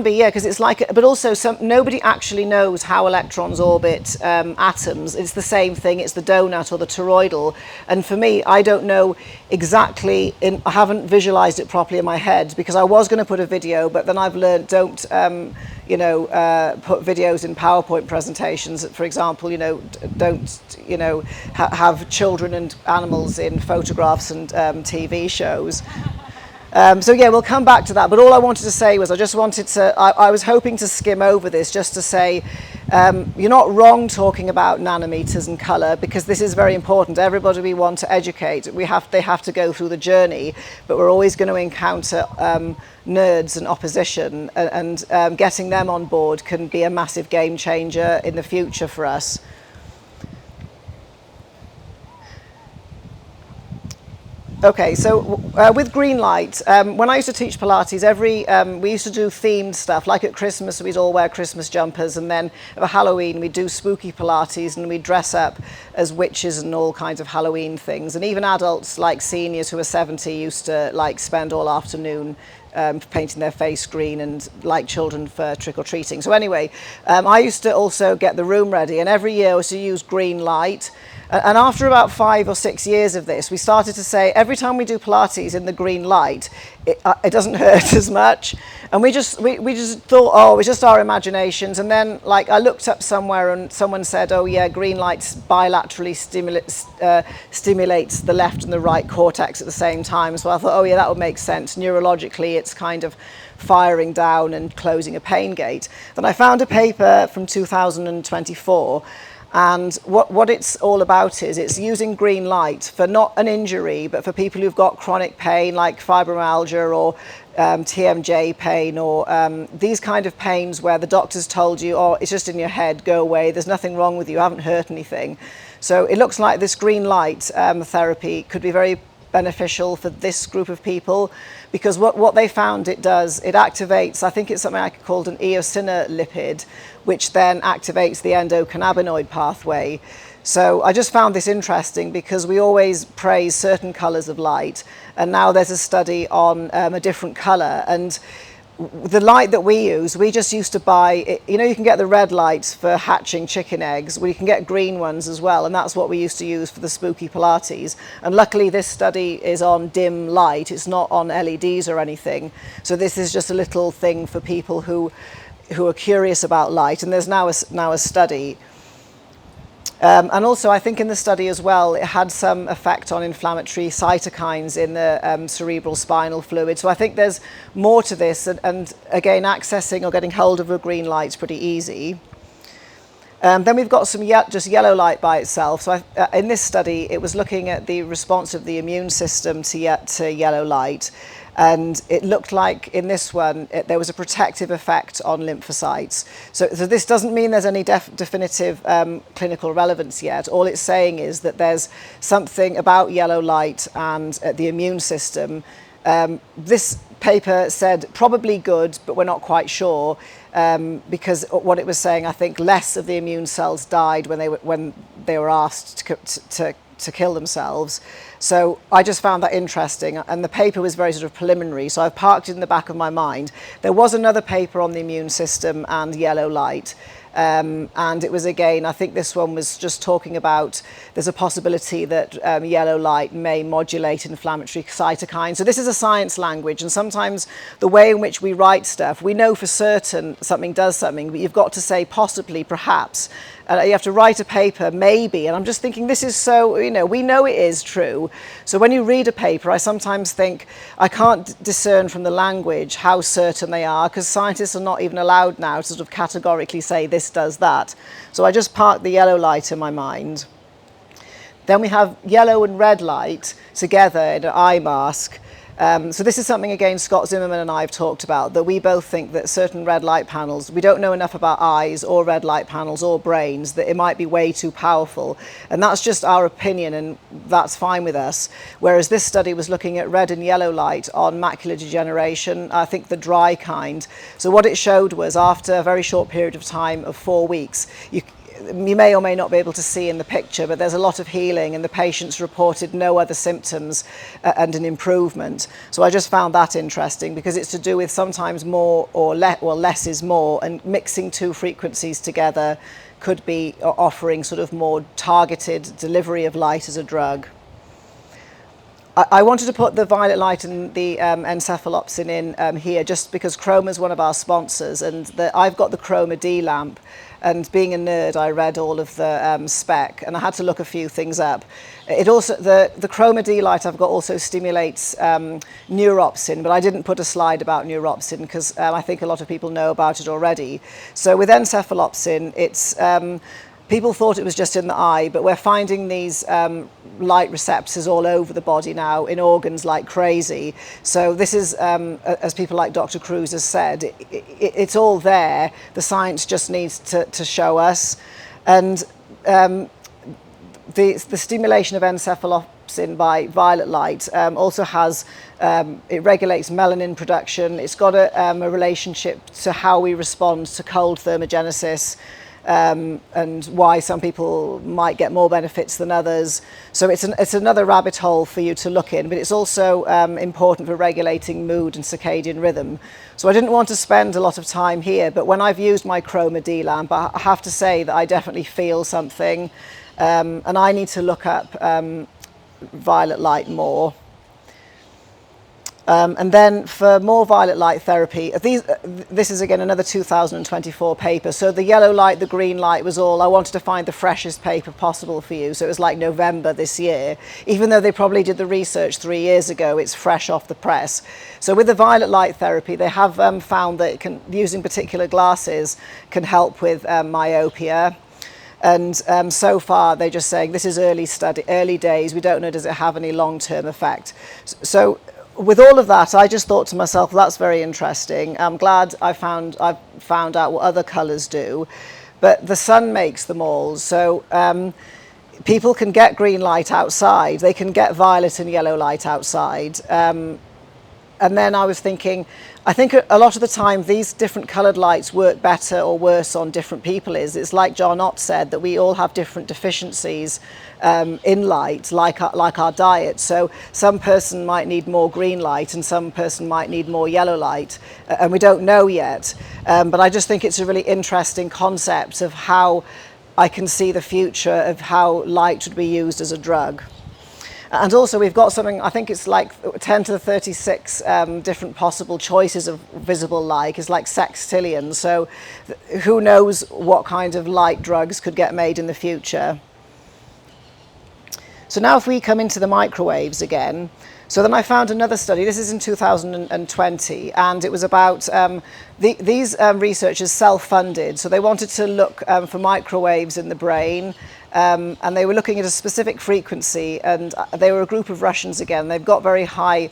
be, because it's like, but also nobody actually knows how electrons orbit atoms. It's the same thing. It's the donut or the toroidal, and for me, I don't know exactly. I haven't visualized it properly in my head because I was going to put a video, but then I've learned don't, put videos in PowerPoint presentations. For example, don't, have children and animals in photographs and TV shows. So yeah, we'll come back to that. But all I wanted to say was I was hoping to skim over this just to say You're not wrong talking about nanometers and colour, because this is very important. Everybody we want to educate, they have to go through the journey, but we're always going to encounter nerds and opposition, and getting them on board can be a massive game changer in the future for us. Okay, so with green light, when I used to teach Pilates, we used to do themed stuff. Like at Christmas, we'd all wear Christmas jumpers, and then for Halloween, we'd do spooky Pilates, and we'd dress up as witches and all kinds of Halloween things. And even adults, like seniors who are 70, used to spend all afternoon painting their face green, and like children for trick-or-treating. So anyway, I used to also get the room ready, and every year I used to use green light. And after about 5 or 6 years of this, we started to say every time we do Pilates in the green light, it doesn't hurt as much. And we just thought, oh, it's just our imaginations. And then I looked up somewhere and someone said, oh yeah, green light bilaterally stimulates the left and the right cortex at the same time. So I thought, oh yeah, that would make sense. Neurologically, it's kind of firing down and closing a pain gate. Then I found a paper from 2024. And what it's all about is it's using green light for not an injury, but for people who've got chronic pain like fibromyalgia or TMJ pain, or these kind of pains where the doctor's told you, oh, it's just in your head, go away, there's nothing wrong with you, I haven't hurt anything. So it looks like this green light therapy could be very beneficial for this group of people, because what they found it does, it activates, I think it's something I called an eosinolipid, which then activates the endocannabinoid pathway. So I just found this interesting, because we always praise certain colors of light, and now there's a study on a different color. And the light that we use, we just used to buy, you can get the red lights for hatching chicken eggs, well, you can get green ones as well, and that's what we used to use for the spooky Pilates. And luckily this study is on dim light, it's not on LEDs or anything. So this is just a little thing for people who are curious about light, and there's now a study. And also, I think in the study as well, it had some effect on inflammatory cytokines in the cerebral spinal fluid. So I think there's more to this, and again, accessing or getting hold of a green light is pretty easy. Then we've got some just yellow light by itself. So in this study, it was looking at the response of the immune system to yellow light. And it looked like in this one, there was a protective effect on lymphocytes. So this doesn't mean there's any definitive clinical relevance yet. All it's saying is that there's something about yellow light and the immune system. This paper said probably good, but we're not quite sure, because what it was saying, I think less of the immune cells died when they were asked to kill themselves. So I just found that interesting, and the paper was very sort of preliminary, so I've parked it in the back of my mind. There was another paper on the immune system and yellow light, and it was, again, I think this one was just talking about there's a possibility that yellow light may modulate inflammatory cytokines. So this is a science language, and sometimes the way in which we write stuff, we know for certain something does something, but you've got to say possibly, perhaps. You have to write a paper, maybe, and I'm just thinking this is so, we know it is true. So when you read a paper, I sometimes think I can't discern from the language how certain they are, because scientists are not even allowed now to sort of categorically say this does that. So I just park the yellow light in my mind. Then we have yellow and red light together in an eye mask. So this is something, again, Scott Zimmerman and I have talked about, that we both think that certain red light panels, we don't know enough about eyes or red light panels or brains, that it might be way too powerful. And that's just our opinion, and that's fine with us. Whereas this study was looking at red and yellow light on macular degeneration, I think the dry kind. So what it showed was, after a very short period of time of 4 weeks, you may or may not be able to see in the picture, but there's a lot of healing, and the patients reported no other symptoms and an improvement. So I just found that interesting, because it's to do with sometimes more or less is more, and mixing two frequencies together could be offering sort of more targeted delivery of light as a drug. I wanted to put the violet light and the encephalopsin in here just because Chroma is one of our sponsors, and I've got the Chroma D lamp, and being a nerd, I read all of the spec, and I had to look a few things up. It also, the Chroma D light I've got also stimulates neuropsin, but I didn't put a slide about neuropsin because I think a lot of people know about it already. So with encephalopsin, it's people thought it was just in the eye, but we're finding these light receptors all over the body now in organs like crazy. So this is, as people like Dr. Cruz has said, it's all there. The science just needs to show us. And the stimulation of encephalopsin by violet light also has, it regulates melanin production. It's got a relationship to how we respond to cold thermogenesis, and why some people might get more benefits than others. So it's another rabbit hole for you to look in, but it's also important for regulating mood and circadian rhythm. So I didn't want to spend a lot of time here, but when I've used my Chroma D lamp, I have to say that I definitely feel something, and I need to look up violet light more. And then for more violet light therapy, this is again another 2024 paper. So the yellow light, the green light was all, I wanted to find the freshest paper possible for you. So it was like November this year. Even though they probably did the research 3 years ago, it's fresh off the press. So with the violet light therapy, they have found that using particular glasses can help with myopia. And so far, they're just saying this is early days. We don't know, does it have any long-term effect? So with all of that, I just thought to myself, that's very interesting. I'm glad I've found out what other colours do. But the sun makes them all. So people can get green light outside. They can get violet and yellow light outside. And then I was thinking, I think a lot of the time these different coloured lights work better or worse on different people. It's like John Ott said, that we all have different deficiencies in light, like our diet. So some person might need more green light and some person might need more yellow light, and we don't know yet. But I just think it's a really interesting concept of how I can see the future of how light should be used as a drug. And also we've got something, I think it's like 10 to the 36 different possible choices of visible light. It's like sextillion. So who knows what kind of light drugs could get made in the future. So now if we come into the microwaves again, so then I found another study. This is in 2020, and it was about these researchers self-funded. So they wanted to look for microwaves in the brain, and they were looking at a specific frequency, and they were a group of Russians again. They've got very high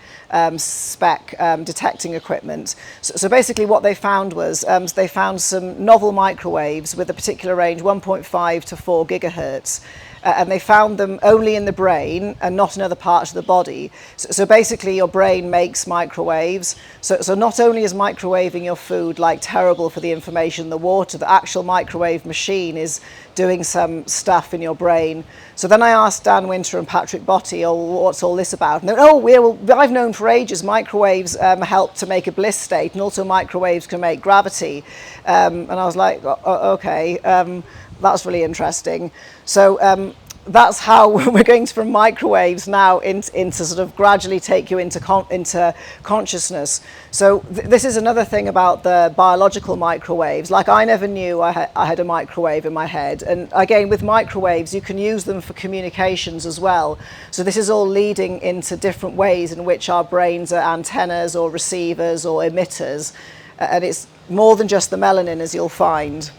spec detecting equipment. So basically what they found was they found some novel microwaves with a particular range, 1.5 to 4 gigahertz. And they found them only in the brain and not in other parts of the body. So basically your brain makes microwaves. So not only is microwaving your food like terrible for the information in the water, the actual microwave machine is doing some stuff in your brain. So then I asked Dan Winter and Patrick Botti, oh, what's all this about? And they went, I've known for ages microwaves help to make a bliss state, and also microwaves can make gravity. And I was like, okay. That's really interesting. So that's how we're going from microwaves now into sort of gradually take you into consciousness. So this is another thing about the biological microwaves. Like I never knew I had a microwave in my head. And again, with microwaves, you can use them for communications as well. So this is all leading into different ways in which our brains are antennas or receivers or emitters. And it's more than just the melanin, as you'll find.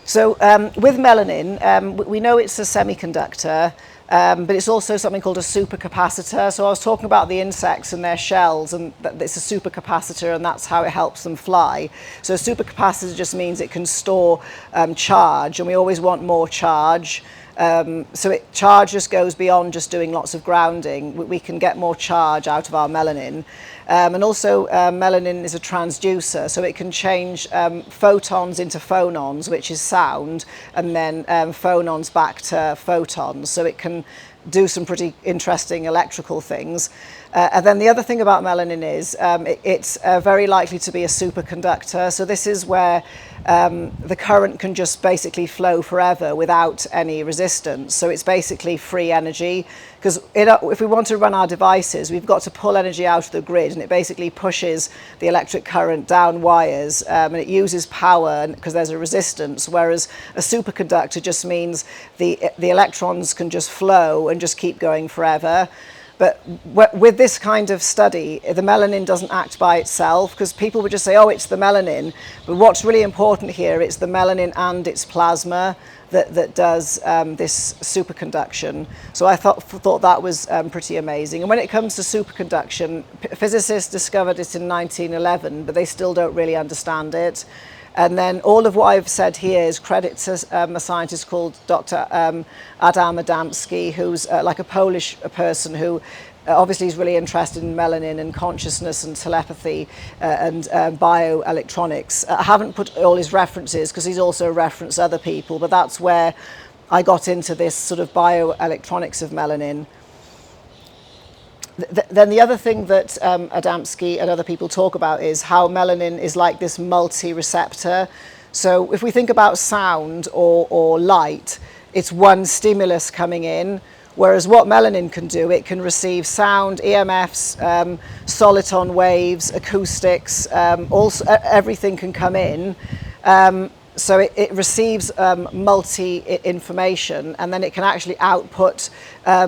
So with melanin, we know it's a semiconductor, but it's also something called a supercapacitor. So I was talking about the insects and their shells, and it's a supercapacitor, and that's how it helps them fly. So a supercapacitor just means it can store charge, and we always want more charge. So charge just goes beyond just doing lots of grounding. We can get more charge out of our melanin. And also melanin is a transducer, so it can change photons into phonons, which is sound, and then phonons back to photons. So it can do some pretty interesting electrical things. And then the other thing about melanin is it's very likely to be a superconductor. So this is where the current can just basically flow forever without any resistance. So it's basically free energy, because if we want to run our devices, we've got to pull energy out of the grid, and it basically pushes the electric current down wires, and it uses power because there's a resistance, whereas a superconductor just means the electrons can just flow and just keep going forever. But with this kind of study, the melanin doesn't act by itself, because people would just say, oh, it's the melanin. But what's really important here, it's the melanin and its plasma that does this superconduction. So I thought that was pretty amazing. And when it comes to superconduction, physicists discovered it in 1911, but they still don't really understand it. And then all of what I've said here is credit to a scientist called Dr. Adam Adamski, who's like a Polish person who obviously is really interested in melanin and consciousness and telepathy and bioelectronics. I haven't put all his references because he's also referenced other people, but that's where I got into this sort of bioelectronics of melanin. Then the other thing that Adamski and other people talk about is how melanin is like this multi-receptor. So if we think about sound or light, it's one stimulus coming in, whereas what melanin can do, it can receive sound, EMFs, soliton waves, acoustics, also everything can come in. So it receives multi-information, and then it can actually output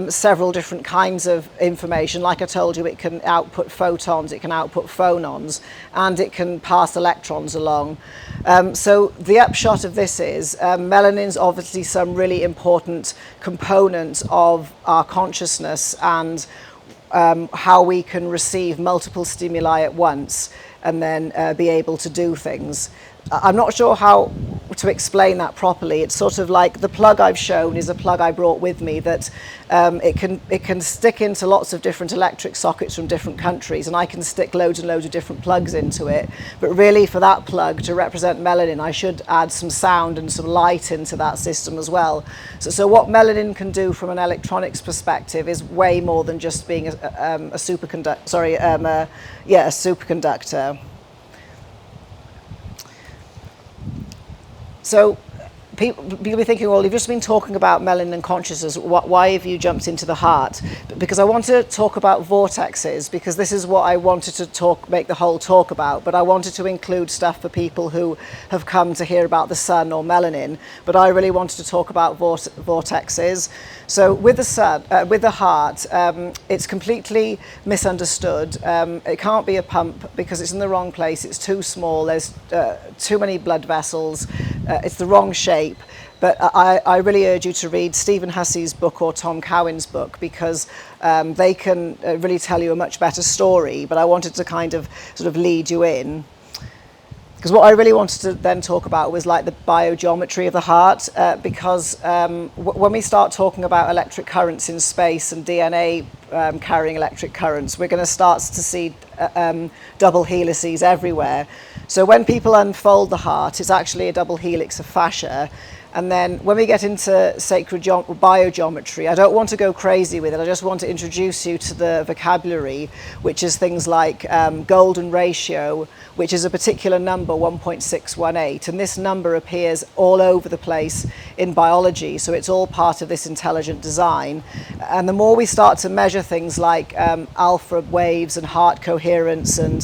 several different kinds of information. Like I told you, it can output photons, it can output phonons, and it can pass electrons along. So the upshot of this is melanin's obviously some really important component of our consciousness and how we can receive multiple stimuli at once and then be able to do things. I'm not sure how to explain that properly. It's sort of like the plug I've shown is a plug I brought with me that it can stick into lots of different electric sockets from different countries, and I can stick loads and loads of different plugs into it. But really, for that plug to represent melanin, I should add some sound and some light into that system as well. So what melanin can do from an electronics perspective is way more than just being a superconductor. Sorry, a superconductor. So people be thinking, well, you've just been talking about melanin and consciousness. Why have you jumped into the heart? Because I want to talk about vortexes, because this is what I wanted to make the whole talk about. But I wanted to include stuff for people who have come to hear about the sun or melanin. But I really wanted to talk about vortexes. So with the sun, with the heart, it's completely misunderstood. It can't be a pump because it's in the wrong place. It's too small. There's too many blood vessels. It's the wrong shape. But I really urge you to read Stephen Hussey's book or Tom Cowan's book, because they can really tell you a much better story. But I wanted to kind of sort of lead you in. Because what I really wanted to then talk about was like the biogeometry of the heart, because when we start talking about electric currents in space and DNA carrying electric currents, we're going to start to see double helices everywhere. So when people unfold the heart, it's actually a double helix of fascia. And then when we get into sacred biogeometry, I don't want to go crazy with it. I just want to introduce you to the vocabulary, which is things like golden ratio, which is a particular number, 1.618. And this number appears all over the place in biology. So it's all part of this intelligent design. And the more we start to measure things like alpha waves and heart coherence, and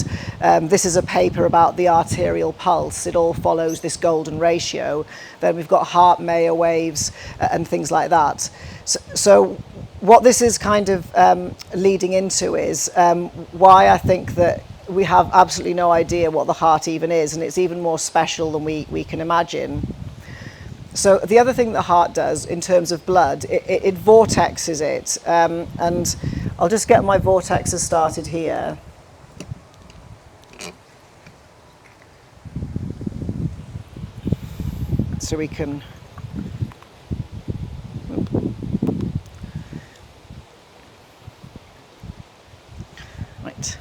this is a paper about the arterial pulse. It all follows this golden ratio. Then we've got heart Mayer waves and things like that. So what this is kind of leading into is why I think that we have absolutely no idea what the heart even is, and it's even more special than we can imagine. So the other thing the heart does in terms of blood, it vortexes it. And I'll just get my vortexes started here. So we can... Right.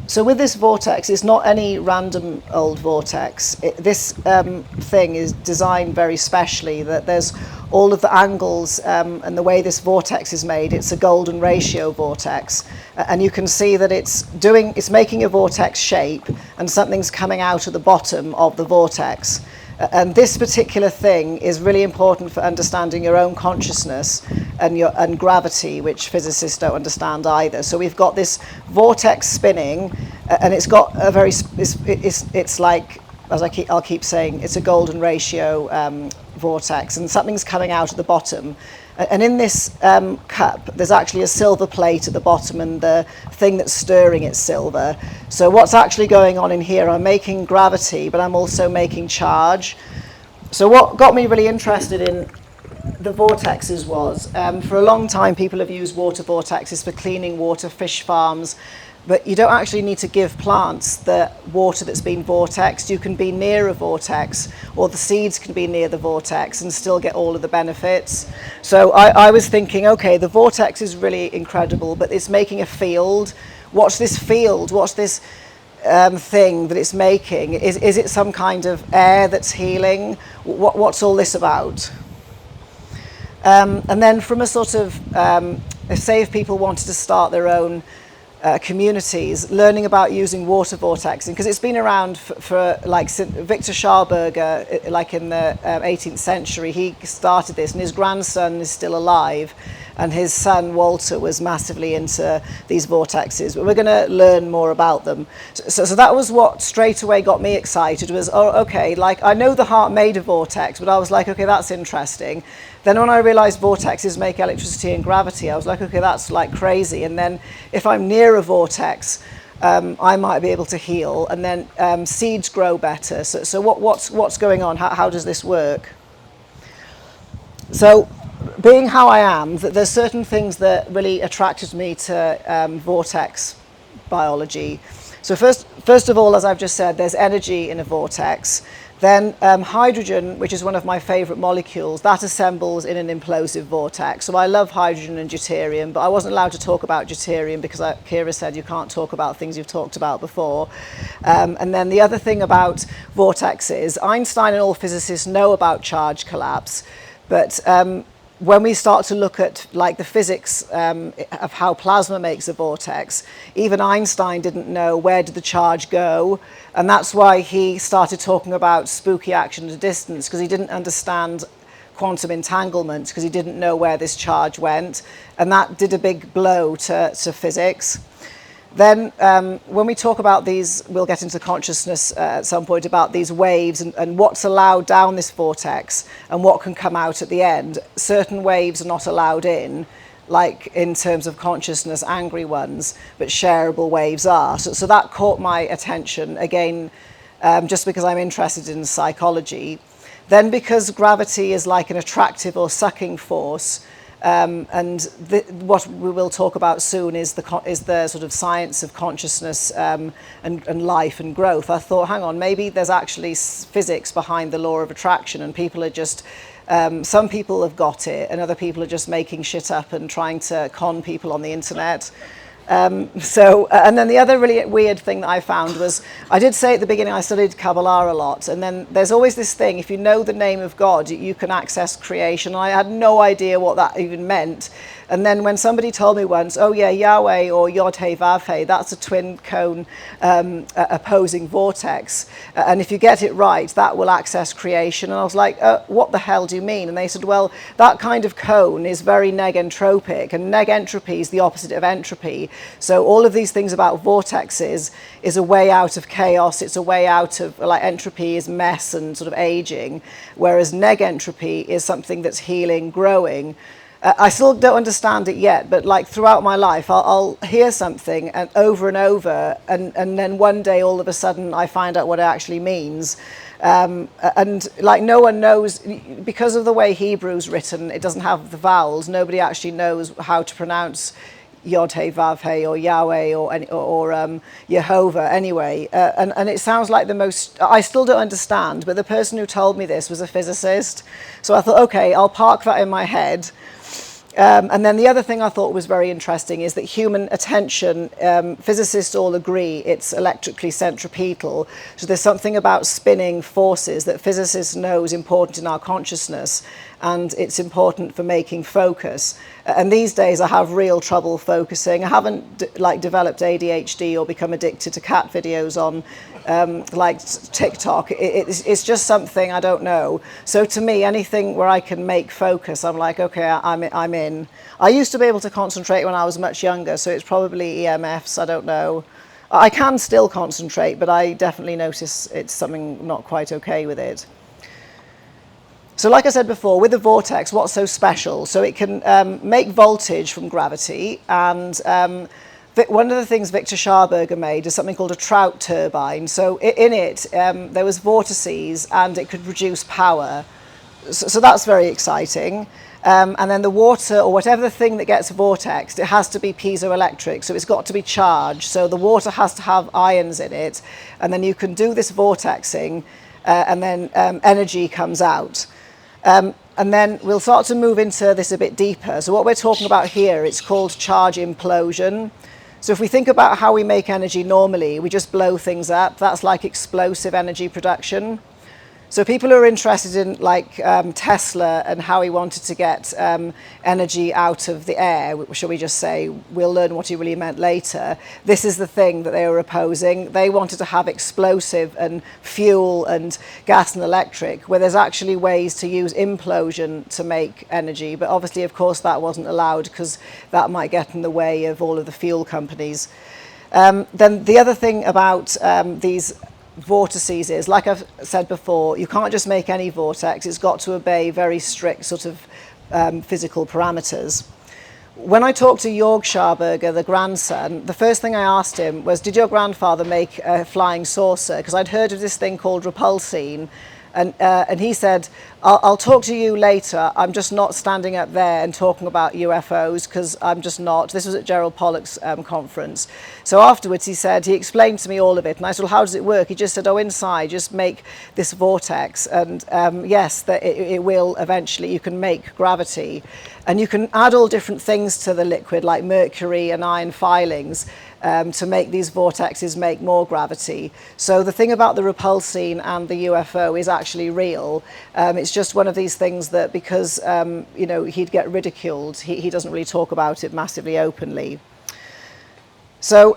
So with this vortex, it's not any random old vortex. This thing is designed very specially, that there's all of the angles and the way this vortex is made, it's a golden ratio vortex. And you can see that it's making a vortex shape, and something's coming out at the bottom of the vortex. And this particular thing is really important for understanding your own consciousness and gravity, which physicists don't understand either. So we've got this vortex spinning, and it's got a very, it's like, as I'll keep saying, it's a golden ratio vortex, and something's coming out at the bottom. And in this cup, there's actually a silver plate at the bottom, and the thing that's stirring it's silver. So what's actually going on in here, I'm making gravity, but I'm also making charge. So what got me really interested in the vortexes was, for a long time, people have used water vortexes for cleaning water, fish farms, but you don't actually need to give plants the water that's been vortexed. You can be near a vortex, or the seeds can be near the vortex and still get all of the benefits. So I was thinking, okay, the vortex is really incredible, but it's making a field. What's this field? What's this thing that it's making? Is it some kind of air that's healing? What's all this about? And then from a sort of, say if people wanted to start their own communities, learning about using water vortexing, because it's been around for like Victor Schauberger, like in the 18th century, he started this, and his grandson is still alive, and his son Walter was massively into these vortexes. But we're going to learn more about them. So that was what straight away got me excited, was, oh, okay, like I know the heart made a vortex, but I was like, okay, that's interesting. Then when I realized vortexes make electricity and gravity, I was like, okay, that's like crazy. And then if I'm near a vortex, I might be able to heal, and then seeds grow better. So what's going on? How does this work? So being how I am, there's certain things that really attracted me to vortex biology. So first of all, as I've just said, there's energy in a vortex. Then hydrogen, which is one of my favorite molecules, that assembles in an implosive vortex. So I love hydrogen and deuterium, but I wasn't allowed to talk about deuterium because Kira said you can't talk about things you've talked about before. And then the other thing about vortexes, Einstein and all physicists know about charge collapse, but when we start to look at like the physics of how plasma makes a vortex, even Einstein didn't know where did the charge go, and that's why he started talking about spooky action at a distance, because he didn't understand quantum entanglement, because he didn't know where this charge went, and that did a big blow to physics. Then when we talk about these, we'll get into consciousness at some point, about these waves and what's allowed down this vortex and what can come out at the end. Certain waves are not allowed in, like in terms of consciousness, angry ones, but shareable waves are. So that caught my attention, again, just because I'm interested in psychology. Then because gravity is like an attractive or sucking force, and what we will talk about soon is the sort of science of consciousness and life and growth. I thought, hang on, maybe there's actually physics behind the law of attraction, and people are just, some people have got it, and other people are just making shit up and trying to con people on the internet. And then the other really weird thing that I found was, I did say at the beginning I studied Kabbalah a lot, and then there's always this thing, if you know the name of God, you can access creation. I had no idea what that even meant. And then when somebody told me once, oh yeah, Yahweh or Yod-He Vav-He, that's a twin cone opposing vortex. And if you get it right, that will access creation. And I was like, what the hell do you mean? And they said, well, that kind of cone is very negentropic, and negentropy is the opposite of entropy. So all of these things about vortexes is a way out of chaos. It's a way out of, like, entropy is mess and sort of aging, whereas negentropy is something that's healing, growing. I still don't understand it yet, but like throughout my life, I'll hear something and over, and then one day all of a sudden I find out what it actually means. And like no one knows, because of the way Hebrew's written, it doesn't have the vowels. Nobody actually knows how to pronounce Yod-He Vav-He or Yahweh or Jehovah anyway. And it sounds like the most, I still don't understand, but the person who told me this was a physicist. So I thought, okay, I'll park that in my head. And then the other thing I thought was very interesting is that human attention, physicists all agree it's electrically centripetal. So there's something about spinning forces that physicists know is important in our consciousness, and it's important for making focus. And these days I have real trouble focusing. I haven't developed ADHD or become addicted to cat videos on like TikTok. It's just something I don't know. So to me, anything where I can make focus, I'm like, okay, I'm in. I used to be able to concentrate when I was much younger, so it's probably EMFs, I don't know. I can still concentrate, but I definitely notice it's something not quite okay with it. So like I said before, with the vortex, what's so special? So it can make voltage from gravity, and one of the things Victor Scharberger made is something called a Trout turbine. So in it, there was vortices, and it could produce power. So that's very exciting. And then the water, or whatever the thing that gets vortexed, it has to be piezoelectric, so it's got to be charged. So the water has to have ions in it, and then you can do this vortexing, and then energy comes out. And then we'll start to move into this a bit deeper. So what we're talking about here, it's called charge implosion. So if we think about how we make energy normally, we just blow things up. That's like explosive energy production. So people who are interested in like Tesla and how he wanted to get energy out of the air, shall we just say, we'll learn what he really meant later. This is the thing that they were opposing. They wanted to have explosive and fuel and gas and electric, where there's actually ways to use implosion to make energy. But obviously, of course, that wasn't allowed because that might get in the way of all of the fuel companies. Then the other thing about these vortices is, like I've said before, you can't just make any vortex. It's got to obey very strict sort of physical parameters. When I talked to Jörg Scharberger, the grandson, the first thing I asked him was, did your grandfather make a flying saucer? Because I'd heard of this thing called repulsine. And he said, I'll talk to you later. I'm just not standing up there and talking about UFOs, because I'm just not. This was at Gerald Pollack's conference. So afterwards he said, he explained to me all of it. And I said, well, how does it work? He just said, oh, inside, just make this vortex. And yes, that it will eventually, you can make gravity. And you can add all different things to the liquid, like mercury and iron filings, to make these vortexes make more gravity. So the thing about the repulsine and the UFO is actually real. It's just one of these things that, because you know, he'd get ridiculed, he doesn't really talk about it massively openly. So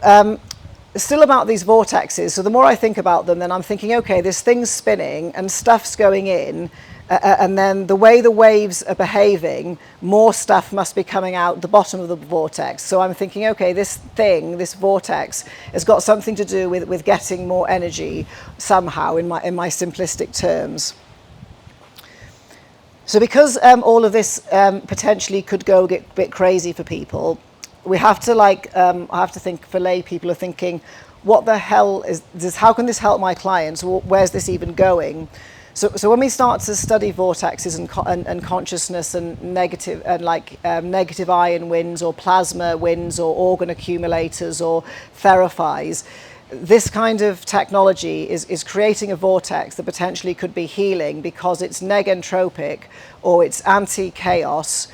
still about these vortexes, so the more I think about them, then I'm thinking, okay, this thing's spinning and stuff's going in, and then the way the waves are behaving, more stuff must be coming out the bottom of the vortex. So I'm thinking, okay, this thing, this vortex, has got something to do with getting more energy somehow, in my simplistic terms. So because all of this potentially could go get a bit crazy for people, we have to I have to think, for lay people are thinking, what the hell is this? How can this help my clients? Where's this even going? So when we start to study vortexes and consciousness and negative ion winds or plasma winds or organ accumulators or therapies, this kind of technology is creating a vortex that potentially could be healing, because it's negentropic, or it's anti-chaos,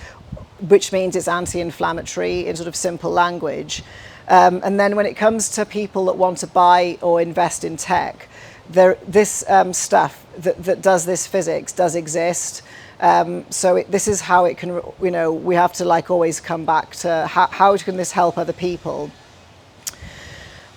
which means it's anti-inflammatory in sort of simple language. And then when it comes to people that want to buy or invest in tech, this stuff that does this physics does exist. So this is how it can, you know, we have to like always come back to how can this help other people.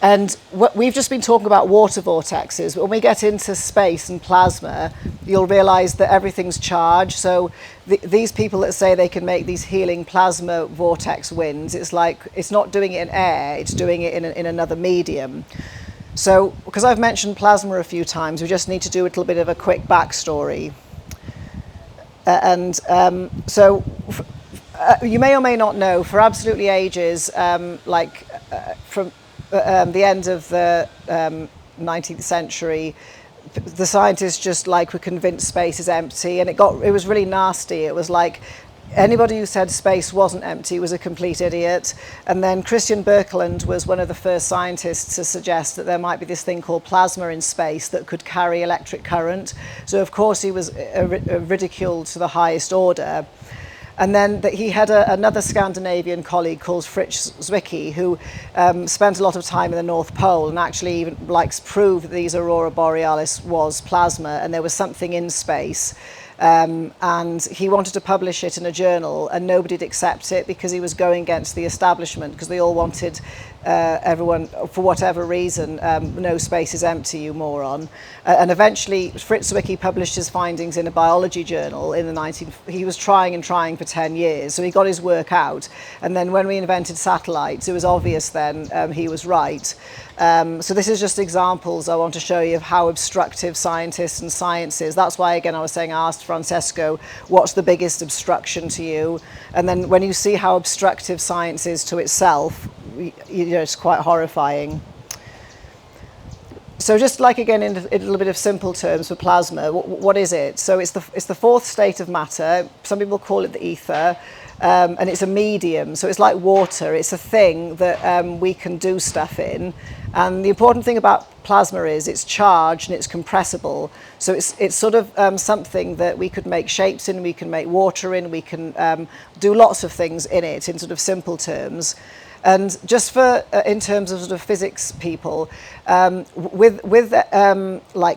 And we've just been talking about water vortexes, but when we get into space and plasma, you'll realize that everything's charged. So these people that say they can make these healing plasma vortex winds, it's like, it's not doing it in air, it's doing it in another medium. So, because I've mentioned plasma a few times, we just need to do a little bit of a quick backstory. So you may or may not know, for absolutely ages, from the end of the 19th century, the scientists just were convinced space is empty, and it was really nasty. It was like anybody who said space wasn't empty was a complete idiot. And then Christian Birkeland was one of the first scientists to suggest that there might be this thing called plasma in space that could carry electric current. So of course he was ridiculed to the highest order. And then he had another Scandinavian colleague called Fritz Zwicky, who spent a lot of time in the North Pole and actually even proved that these aurora borealis was plasma and there was something in space. And he wanted to publish it in a journal, and nobody'd accept it because he was going against the establishment, because they all wanted everyone, for whatever reason, no space is empty, you moron. And eventually Fritz Zwicky published his findings in a biology journal in the he was trying and trying for 10 years, so he got his work out. And then when we invented satellites, it was obvious then he was right. So this is just examples I want to show you of how obstructive scientists and science is. That's why, again, I was saying, I asked Francesco, what's the biggest obstruction to you? And then when you see how obstructive science is to itself, it's quite horrifying. So just again, in a little bit of simple terms for plasma, what is it? So it's the fourth state of matter. Some people call it the ether. And it's a medium, so it's like water. It's a thing that we can do stuff in. And the important thing about plasma is it's charged and it's compressible. So it's sort of something that we could make shapes in, we can make water in, we can do lots of things in it in sort of simple terms. And just for in terms of sort of physics people, with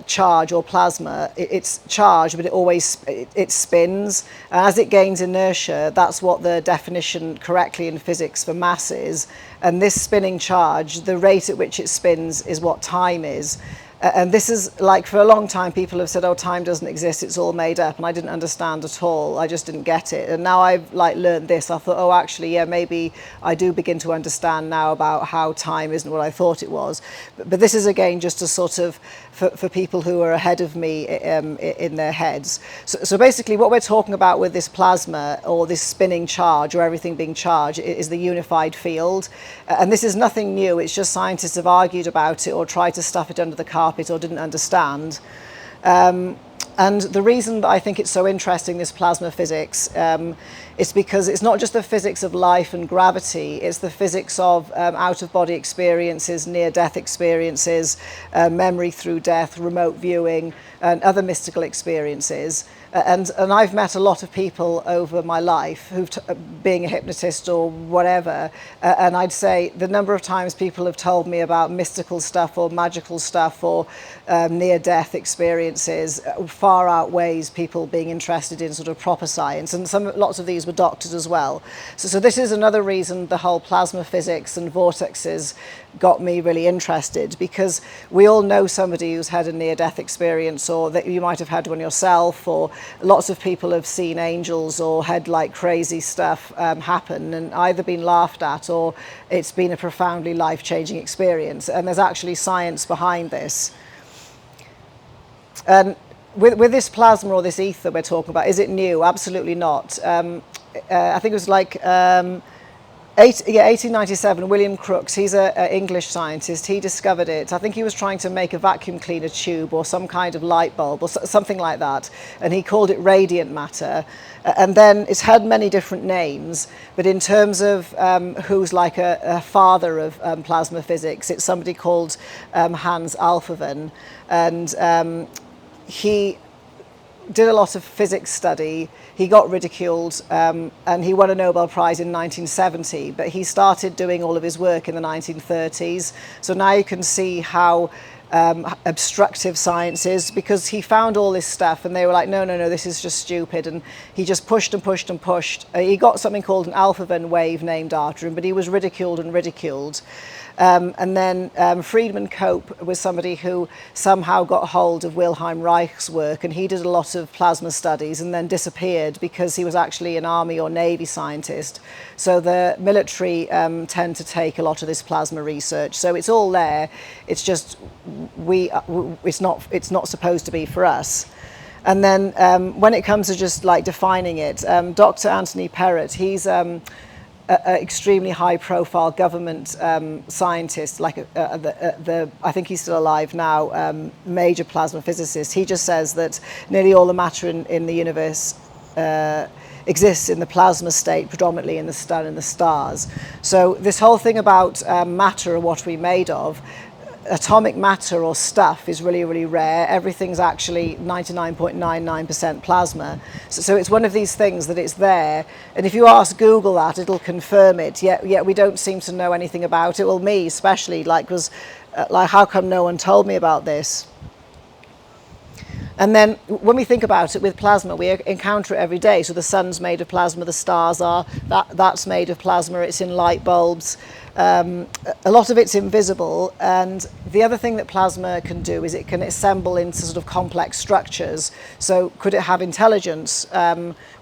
charge or plasma, it's charged, but it spins. As it gains inertia, that's what the definition correctly in physics for mass is. And this spinning charge, the rate at which it spins, is what time is. And this is for a long time people have said, oh, time doesn't exist, it's all made up, and I didn't understand at all. I just didn't get it. And now I've learned this, I thought, oh, actually, yeah, maybe I do begin to understand now about how time isn't what I thought it was. But this is, again, just a sort of for people who are ahead of me in their heads. So basically what we're talking about with this plasma, or this spinning charge, or everything being charged, is the unified field. And this is nothing new, it's just scientists have argued about it or tried to stuff it under the carpet or didn't understand. And the reason that I think it's so interesting, this plasma physics, is because it's not just the physics of life and gravity, it's the physics of out-of-body experiences, near-death experiences, memory through death, remote viewing, and other mystical experiences. And I've met a lot of people over my life who've, being a hypnotist or whatever, and I'd say the number of times people have told me about mystical stuff or magical stuff or near-death experiences far outweighs people being interested in sort of proper science, and lots of these were doctors as well. So this is another reason the whole plasma physics and vortexes got me really interested, because we all know somebody who's had a near-death experience, or that you might have had one yourself, or lots of people have seen angels or had crazy stuff happen and either been laughed at or it's been a profoundly life-changing experience. And there's actually science behind this. And with this plasma or this ether we're talking about, is it new? Absolutely not. I think it was 1897, William Crookes, he's an English scientist, he discovered it. I think he was trying to make a vacuum cleaner tube or some kind of light bulb or something like that, and he called it radiant matter. And then it's had many different names, but in terms of who's a father of plasma physics, it's somebody called Hans Alfvén, and he did a lot of physics study. He got ridiculed and he won a Nobel Prize in 1970, but he started doing all of his work in the 1930s. So now you can see how obstructive science is, because he found all this stuff and they were like, no, this is just stupid. And he just pushed and pushed and pushed. He got something called an Alfvén wave named after him, but he was ridiculed and ridiculed. And then Friedman Cope was somebody who somehow got hold of Wilhelm Reich's work, and he did a lot of plasma studies and then disappeared because he was actually an army or navy scientist. So the military tend to take a lot of this plasma research. So it's all there. It's just it's not supposed to be for us. And then when it comes to just defining it, Dr. Anthony Perrott, he's an extremely high-profile government scientist, I think he's still alive now, major plasma physicist. He just says that nearly all the matter in the universe exists in the plasma state, predominantly in the sun and the stars. So this whole thing about matter and what we're made of, atomic matter or stuff is really, really rare. Everything's actually 99.99% plasma. So it's one of these things that it's there. And if you ask Google that, it'll confirm it. Yet we don't seem to know anything about it. Well, me especially, like how come no one told me about this? And then when we think about it with plasma, we encounter it every day. So the sun's made of plasma, the stars are, that's made of plasma, it's in light bulbs. A lot of it's invisible, and the other thing that plasma can do is it can assemble into sort of complex structures. So could it have intelligence?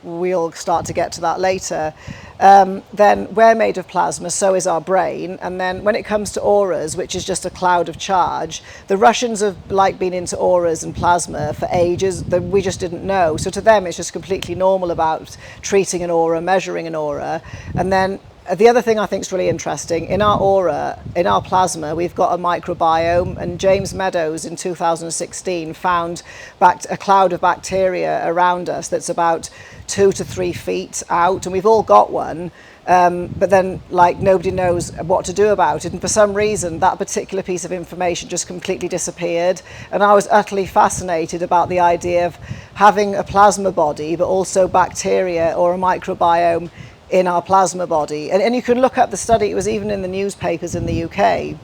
We'll start to get to that later. Then we're made of plasma, so is our brain. And then when it comes to auras, which is just a cloud of charge, the Russians have been into auras and plasma for ages that we just didn't know. So to them, it's just completely normal about treating an aura, measuring an aura. And then the other thing I think is really interesting, in our aura, in our plasma, we've got a microbiome, and James Meadows in 2016 found a cloud of bacteria around us that's about 2 to 3 feet out, and we've all got one, but then nobody knows what to do about it, and for some reason that particular piece of information just completely disappeared. And I was utterly fascinated about the idea of having a plasma body but also bacteria or a microbiome in our plasma body. And you can look up the study, it was even in the newspapers in the UK.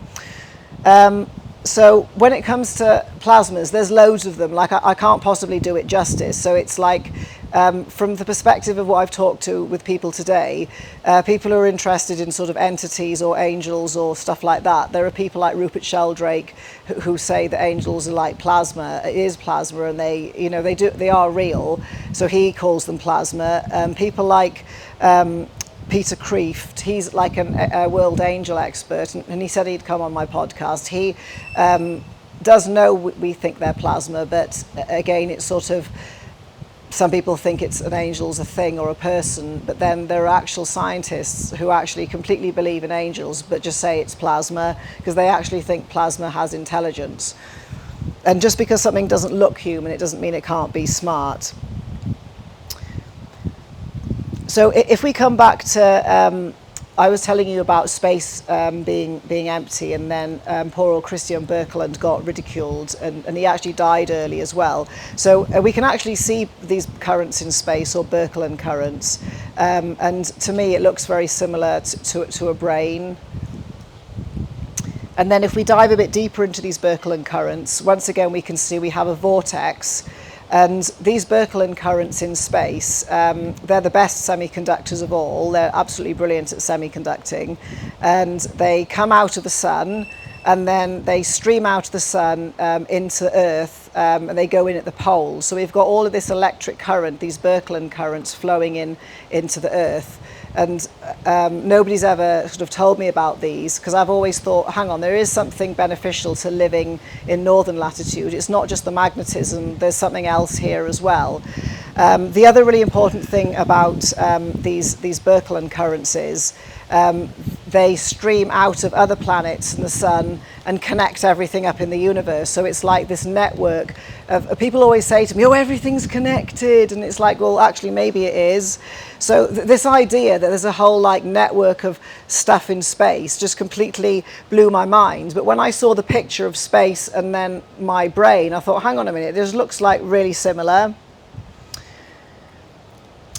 So when it comes to plasmas, there's loads of them. I can't possibly do it justice. So it's from the perspective of what I've talked to with people today, people who are interested in sort of entities or angels or stuff like that. There are people like Rupert Sheldrake who say that angels are like plasma. It is plasma, and they are real. So he calls them plasma. People like Peter Kreeft, he's like a world angel expert, and he said he'd come on my podcast. He does know we think they're plasma, but again, it's sort of, some people think it's an angel's a thing or a person, but then there are actual scientists who actually completely believe in angels but just say it's plasma because they actually think plasma has intelligence. And just because something doesn't look human, it doesn't mean it can't be smart. So if we come back to, I was telling you about space being empty, and then poor old Christian Birkeland got ridiculed, and he actually died early as well. So we can actually see these currents in space, or Birkeland currents, and to me it looks very similar to a brain. And then if we dive a bit deeper into these Birkeland currents, once again we can see we have a vortex. And these Birkeland currents in space, they're the best semiconductors of all. They're absolutely brilliant at semiconducting. And they come out of the sun, and then they stream out of the sun into Earth, and they go in at the poles. So we've got all of this electric current, these Birkeland currents flowing into the Earth. And nobody's ever sort of told me about these, because I've always thought, hang on, there is something beneficial to living in northern latitude. It's not just the magnetism, there's something else here as well. The other really important thing about these Birkeland currents is they stream out of other planets and the sun and connect everything up in the universe. So it's like this network of people always say to me, oh, everything's connected. And it's like, well, actually, maybe it is. So this idea that there's a whole network of stuff in space just completely blew my mind. But when I saw the picture of space and then my brain, I thought, hang on a minute, this looks like really similar.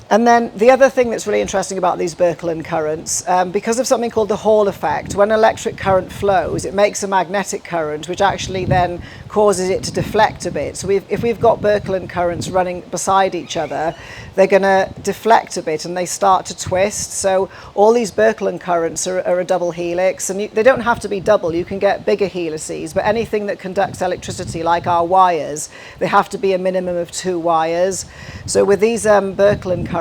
And then the other thing that's really interesting about these Birkeland currents, because of something called the Hall effect, when electric current flows, it makes a magnetic current, which actually then causes it to deflect a bit. So if we've got Birkeland currents running beside each other, they're going to deflect a bit and they start to twist. So all these Birkeland currents are a double helix, and they don't have to be double. You can get bigger helices, but anything that conducts electricity, like our wires, they have to be a minimum of 2 wires. So with these Birkeland currents,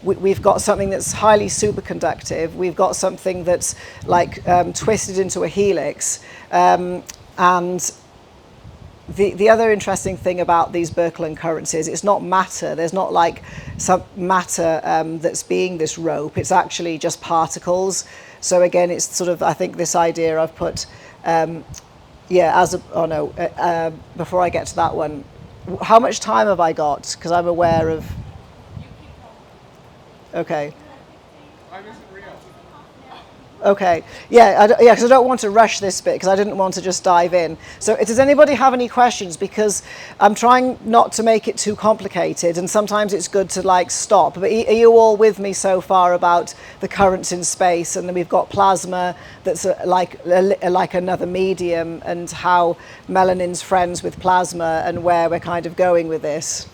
we've got something that's highly superconductive. We've got something that's twisted into a helix. And the other interesting thing about these Birkeland currents is it's not matter. There's not some matter that's being this rope. It's actually just particles. So again, it's sort of, I think this idea I've put, before I get to that one, how much time have I got? Because I'm aware of... Okay. Okay. Yeah, because I don't want to rush this bit because I didn't want to just dive in. So does anybody have any questions? Because I'm trying not to make it too complicated, and sometimes it's good to like stop. But are you all with me so far about the currents in space? And then we've got plasma that's like another medium, and how melanin's friends with plasma, and where we're kind of going with this.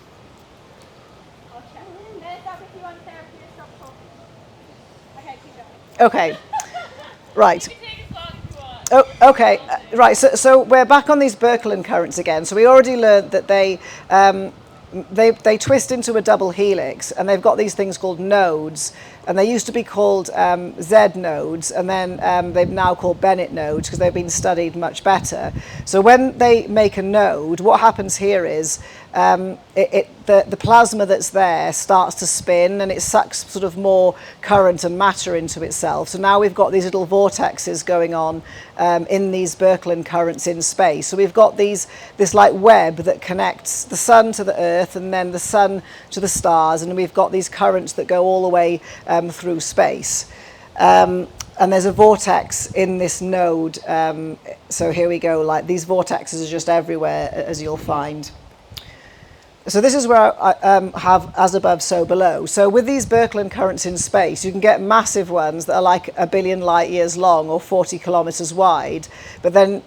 Okay. Right. Oh, okay. Right. So we're back on these Birkeland currents again. So we already learned that they twist into a double helix, and they've got these things called nodes, and they used to be called Z nodes, and then they've now called Bennett nodes because they've been studied much better. So when they make a node, what happens here is the plasma that's there starts to spin, and it sucks sort of more current and matter into itself. So now we've got these little vortexes going on in these Birkeland currents in space. So we've got this like web that connects the sun to the earth, and then the sun to the stars, and we've got these currents that go all the way through space. And there's a vortex in this node. So here we go, like these vortexes are just everywhere, as you'll find. So this is where I have as above, so below. So with these Birkeland currents in space, you can get massive ones that are like 1 billion light years long or 40 kilometers wide. But then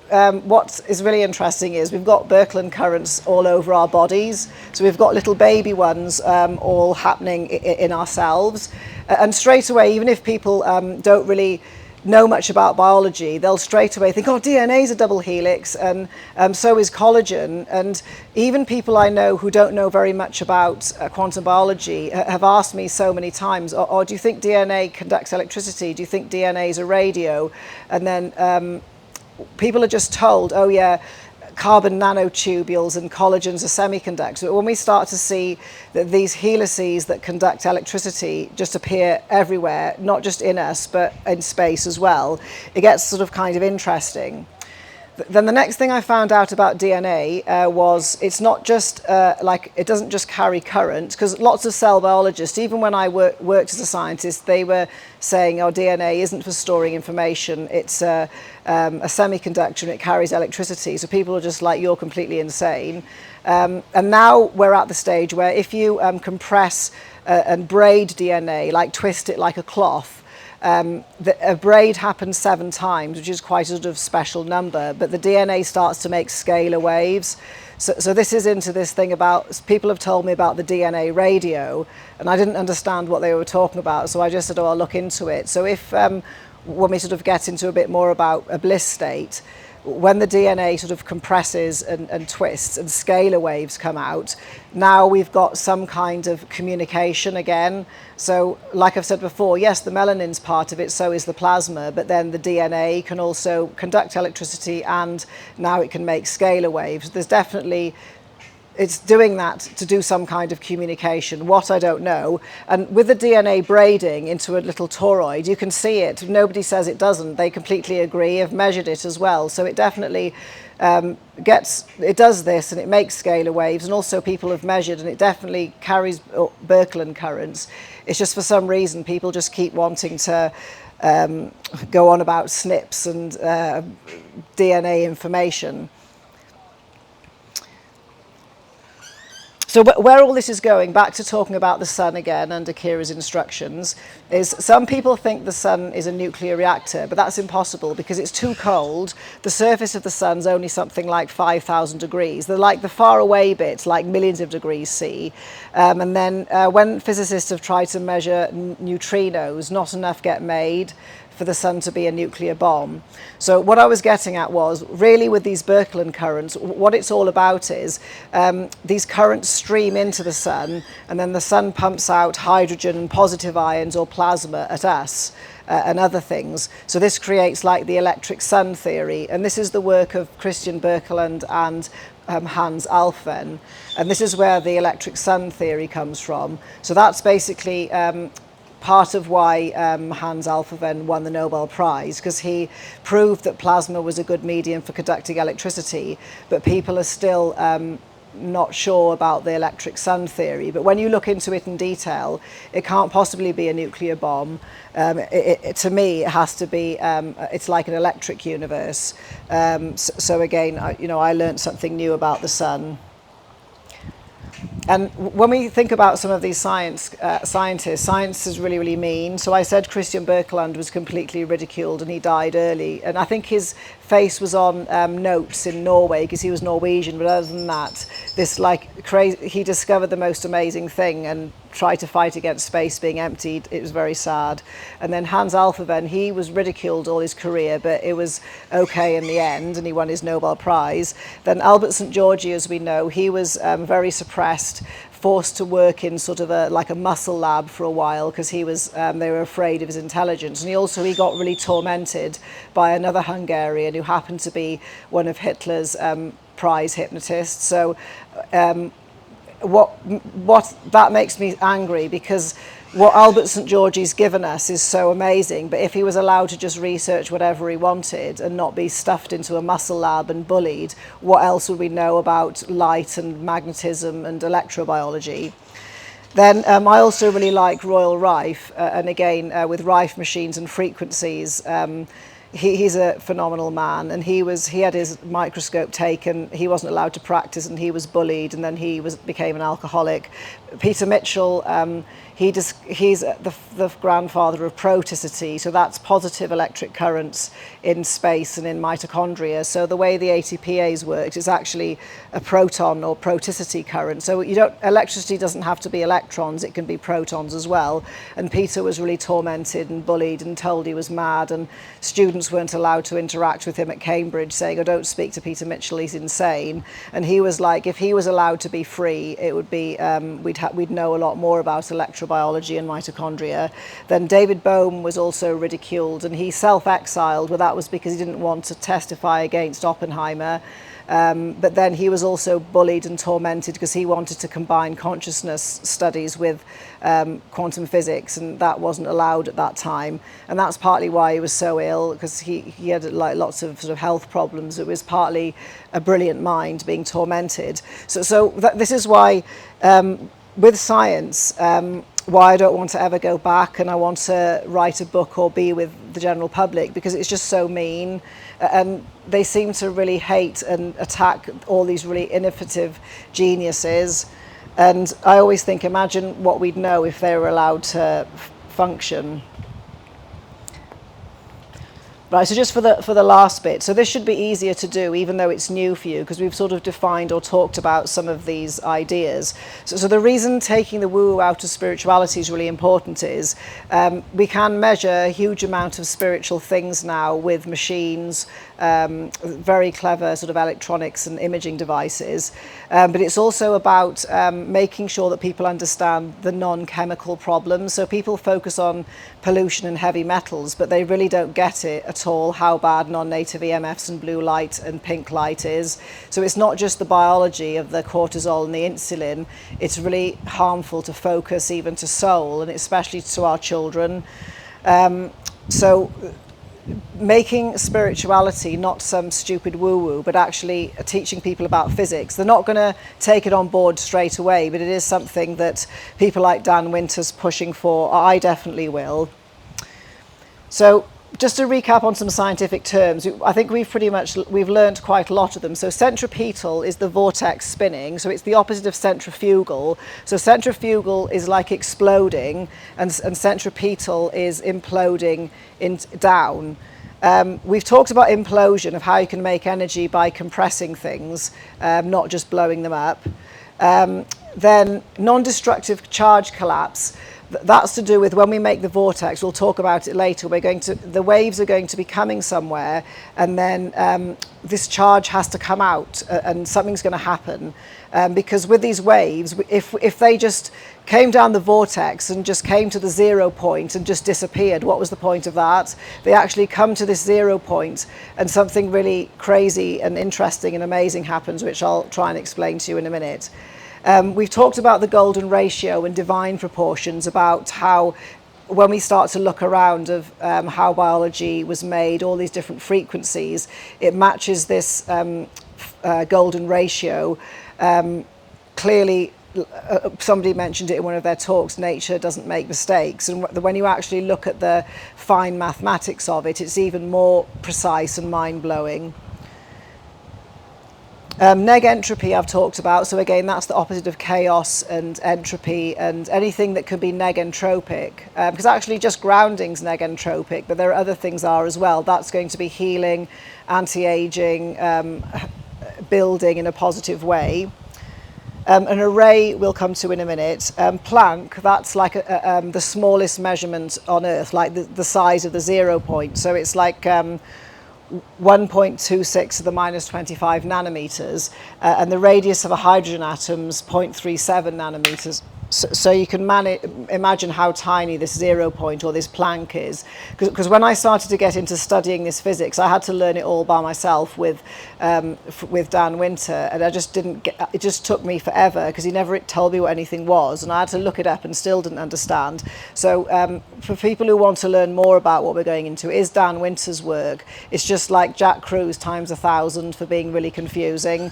what is really interesting is we've got Birkeland currents all over our bodies. So we've got little baby ones all happening in ourselves. And straight away, even if people don't really know much about biology, they'll straight away think, oh, DNA is a double helix, and so is collagen. And even people I know who don't know very much about quantum biology have asked me so many times, oh, do you think DNA conducts electricity? Do you think DNA is a radio? And then people are just told, oh yeah, carbon nanotubules and collagen's a semiconductor. But when we start to see that these helices that conduct electricity just appear everywhere, not just in us, but in space as well, it gets sort of kind of interesting. Then the next thing I found out about DNA was it's not just like, it doesn't just carry current, because lots of cell biologists, even when I worked as a scientist, they were saying, oh, DNA isn't for storing information, it's a semiconductor and it carries electricity. So people are just like, you're completely insane. And now we're at the stage where if you compress and braid DNA, like twist it like a cloth, a braid happens 7 times, which is quite a sort of special number, but the DNA starts to make scalar waves. So this is into this thing about, people have told me about the DNA radio, and I didn't understand what they were talking about, so I just said, oh, I'll look into it. So if, when we sort of get into a bit more about a bliss state, when the DNA sort of compresses and twists and scalar waves come out, now we've got some kind of communication again. So like I've said before, yes, the melanin's part of it, so is the plasma, but then the DNA can also conduct electricity, and now it can make scalar waves. There's definitely, it's doing that to do some kind of communication. What, I don't know. And with the DNA braiding into a little toroid, you can see it. Nobody says it doesn't. They completely agree. Have measured it as well. So it definitely it does this, and it makes scalar waves. And also people have measured, and it definitely carries Birkeland currents. It's just for some reason people just keep wanting to go on about SNPs and DNA information. So where all this is going, back to talking about the sun again under Kira's instructions, is some people think the sun is a nuclear reactor, but that's impossible because it's too cold. The surface of the sun's only something like 5,000 degrees. They're like the far away bits, like millions of degrees C. And then when physicists have tried to measure neutrinos, not enough get made for the sun to be a nuclear bomb. So what I was getting at was, really with these Birkeland currents, what it's all about is these currents stream into the sun, and then the sun pumps out hydrogen and positive ions or plasma at us and other things. So this creates like the electric sun theory, and this is the work of Christian Birkeland and Hans Alfven, and this is where the electric sun theory comes from. So that's basically part of why Hans Alfven won the Nobel Prize, because he proved that plasma was a good medium for conducting electricity, but people are still not sure about the electric sun theory, but when you look into it in detail, it can't possibly be a nuclear bomb. To me, it has to be, it's like an electric universe. So again, I learned something new about the sun. And when we think about some of these scientists, science is really, really mean. So I said Christian Birkeland was completely ridiculed and he died early. And I think his face was on notes in Norway because he was Norwegian. But other than that, he discovered the most amazing thing and tried to fight against space being emptied. It was very sad. And then Hans Alphaven, he was ridiculed all his career, but it was okay in the end, and he won his Nobel Prize. Then Albert St. George, as we know, he was very suppressed, forced to work in sort of a muscle lab for a while because he was they were afraid of his intelligence. And he got really tormented by another Hungarian who happened to be one of Hitler's prize hypnotists. So what that makes me angry, because what Albert St. George's given us is so amazing, but if he was allowed to just research whatever he wanted and not be stuffed into a muscle lab and bullied, what else would we know about light and magnetism and electrobiology? Then I also really like Royal Rife, and again with Rife machines and frequencies. He's a phenomenal man, and he had his microscope taken. He wasn't allowed to practice, and he was bullied, and then he became an alcoholic. Peter Mitchell, he's the grandfather of proticity, so that's positive electric currents in space and in mitochondria. So the way the ATPase works is actually a proton or proticity current. So electricity doesn't have to be electrons, it can be protons as well. And Peter was really tormented and bullied and told he was mad, and students weren't allowed to interact with him at Cambridge, saying, "Oh, don't speak to Peter Mitchell, he's insane." And he was like, if he was allowed to be free, it would be we'd know a lot more about electrobiology and mitochondria. Then David Bohm was also ridiculed, and he self-exiled, but that was because he didn't want to testify against Oppenheimer. But then he was also bullied and tormented because he wanted to combine consciousness studies with quantum physics, and that wasn't allowed at that time. And that's partly why he was so ill, because he had lots of sort of health problems. It was partly a brilliant mind being tormented. So this is why with science, why I don't want to ever go back, and I want to write a book or be with the general public, because it's just so mean, and they seem to really hate and attack all these really innovative geniuses. And I always think, imagine what we'd know if they were allowed to function. Right, so just for the last bit, so this should be easier to do, even though it's new for you, because we've sort of defined or talked about some of these ideas. So the reason taking the woo out of spirituality is really important is we can measure a huge amount of spiritual things now with machines, very clever sort of electronics and imaging devices, but it's also about making sure that people understand the non-chemical problems. So people focus on pollution and heavy metals, but they really don't get it at all, how bad non-native EMFs and blue light and pink light is. So it's not just the biology of the cortisol and the insulin, it's really harmful to focus, even to soul, and especially to our children. So making spirituality not some stupid woo-woo, but actually teaching people about physics. They're not going to take it on board straight away, but it is something that people like Dan Winter's pushing for. I definitely will. So just to recap on some scientific terms, I think we've learned quite a lot of them. So centripetal is the vortex spinning, so it's the opposite of centrifugal. So centrifugal is like exploding, and centripetal is imploding down. We've talked about implosion, of how you can make energy by compressing things, not just blowing them up. Then non-destructive charge collapse. That's to do with when we make the vortex. We'll talk about it later. The waves are going to be coming somewhere, and then this charge has to come out, and something's going to happen. Because with these waves, if they just came down the vortex and just came to the 0 point and just disappeared, what was the point of that? They actually come to this 0 point, and something really crazy and interesting and amazing happens, which I'll try and explain to you in a minute. We've talked about the golden ratio and divine proportions, about how when we start to look around of how biology was made, all these different frequencies, it matches this golden ratio. Clearly, somebody mentioned it in one of their talks, nature doesn't make mistakes. And when you actually look at the fine mathematics of it, it's even more precise and mind-blowing. Neg entropy I've talked about, so again that's the opposite of chaos and entropy, and anything that could be negentropic, because actually just grounding's negentropic, but there are other things are as well. That's going to be healing, anti-aging, building in a positive way. An array we'll come to in a minute. Planck, that's like the smallest measurement on Earth, like the size of the 0 point. So it's like 1.26 to the minus 25 nanometers, and the radius of a hydrogen atom is 0.37 nanometers. So you can imagine how tiny this 0 point or this Planck is. Because when I started to get into studying this physics, I had to learn it all by myself with Dan Winter, and I just didn't get, it just took me forever because he never told me what anything was, and I had to look it up and still didn't understand. So for people who want to learn more about what we're going into, is Dan Winter's work. It's just like Jack Kruse times 1,000 for being really confusing,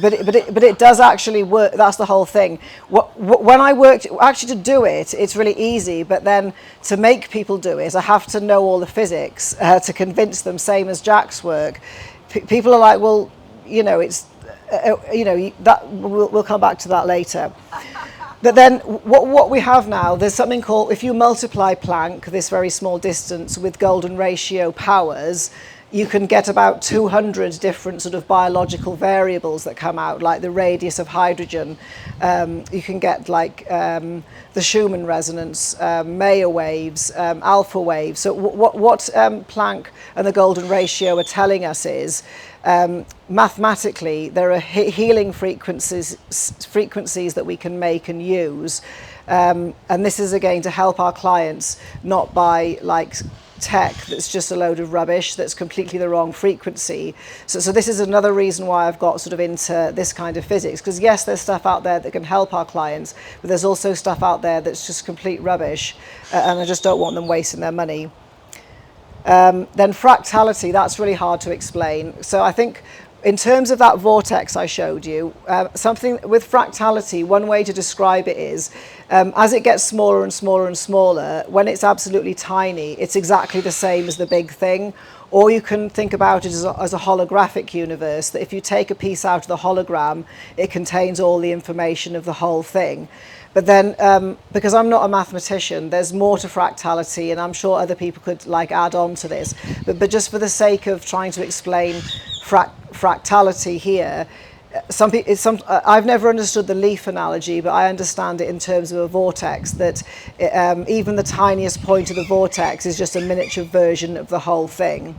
but it does actually work. That's the whole thing. When I worked, actually to do it, it's really easy, but then to make people do it, I have to know all the physics to convince them, same as Jack's work. People are like, well, you know, it's, you know, that we'll come back to that later. But then what we have now, there's something called, if you multiply Planck, this very small distance, with golden ratio powers, you can get about 200 different sort of biological variables that come out, like the radius of hydrogen. You can get like the Schumann resonance, Mayer waves, alpha waves. So what Planck and the golden ratio are telling us is, mathematically, there are healing frequencies that we can make and use. And this is again to help our clients, not by like tech that's just a load of rubbish that's completely the wrong frequency. So this is another reason why I've got sort of into this kind of physics, because yes, there's stuff out there that can help our clients, but there's also stuff out there that's just complete rubbish, and I just don't want them wasting their money. Then fractality, that's really hard to explain. So I think in terms of that vortex I showed you, something with fractality, one way to describe it is, as it gets smaller and smaller and smaller, when it's absolutely tiny, it's exactly the same as the big thing. Or you can think about it as a holographic universe, that if you take a piece out of the hologram, it contains all the information of the whole thing. But then, because I'm not a mathematician, there's more to fractality, and I'm sure other people could like add on to this. But just for the sake of trying to explain fractality here, I've never understood the leaf analogy, but I understand it in terms of a vortex, that even the tiniest point of the vortex is just a miniature version of the whole thing.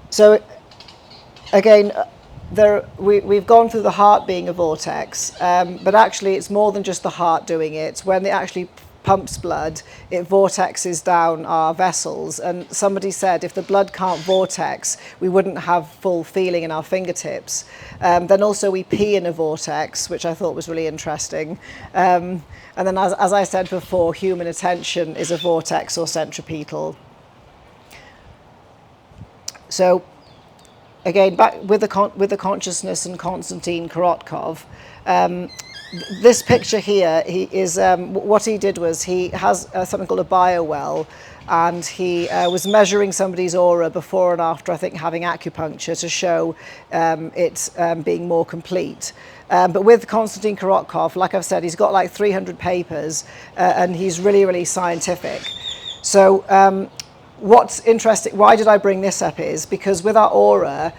So again, we've gone through the heart being a vortex, but actually it's more than just the heart doing it. When it actually pumps blood, it vortexes down our vessels, and somebody said if the blood can't vortex, we wouldn't have full feeling in our fingertips. Then also we pee in a vortex, which I thought was really interesting. And then as I said before, human attention is a vortex or centripetal. So again, back with the consciousness and Konstantin Korotkov, this picture here, he is what he did was he has something called a biowell, and he was measuring somebody's aura before and after, I think, having acupuncture to show it being more complete. But with Konstantin Korotkov, like I've said, he's got like 300 papers, and he's really, really scientific. So what's interesting, why did I bring this up, is because with our aura,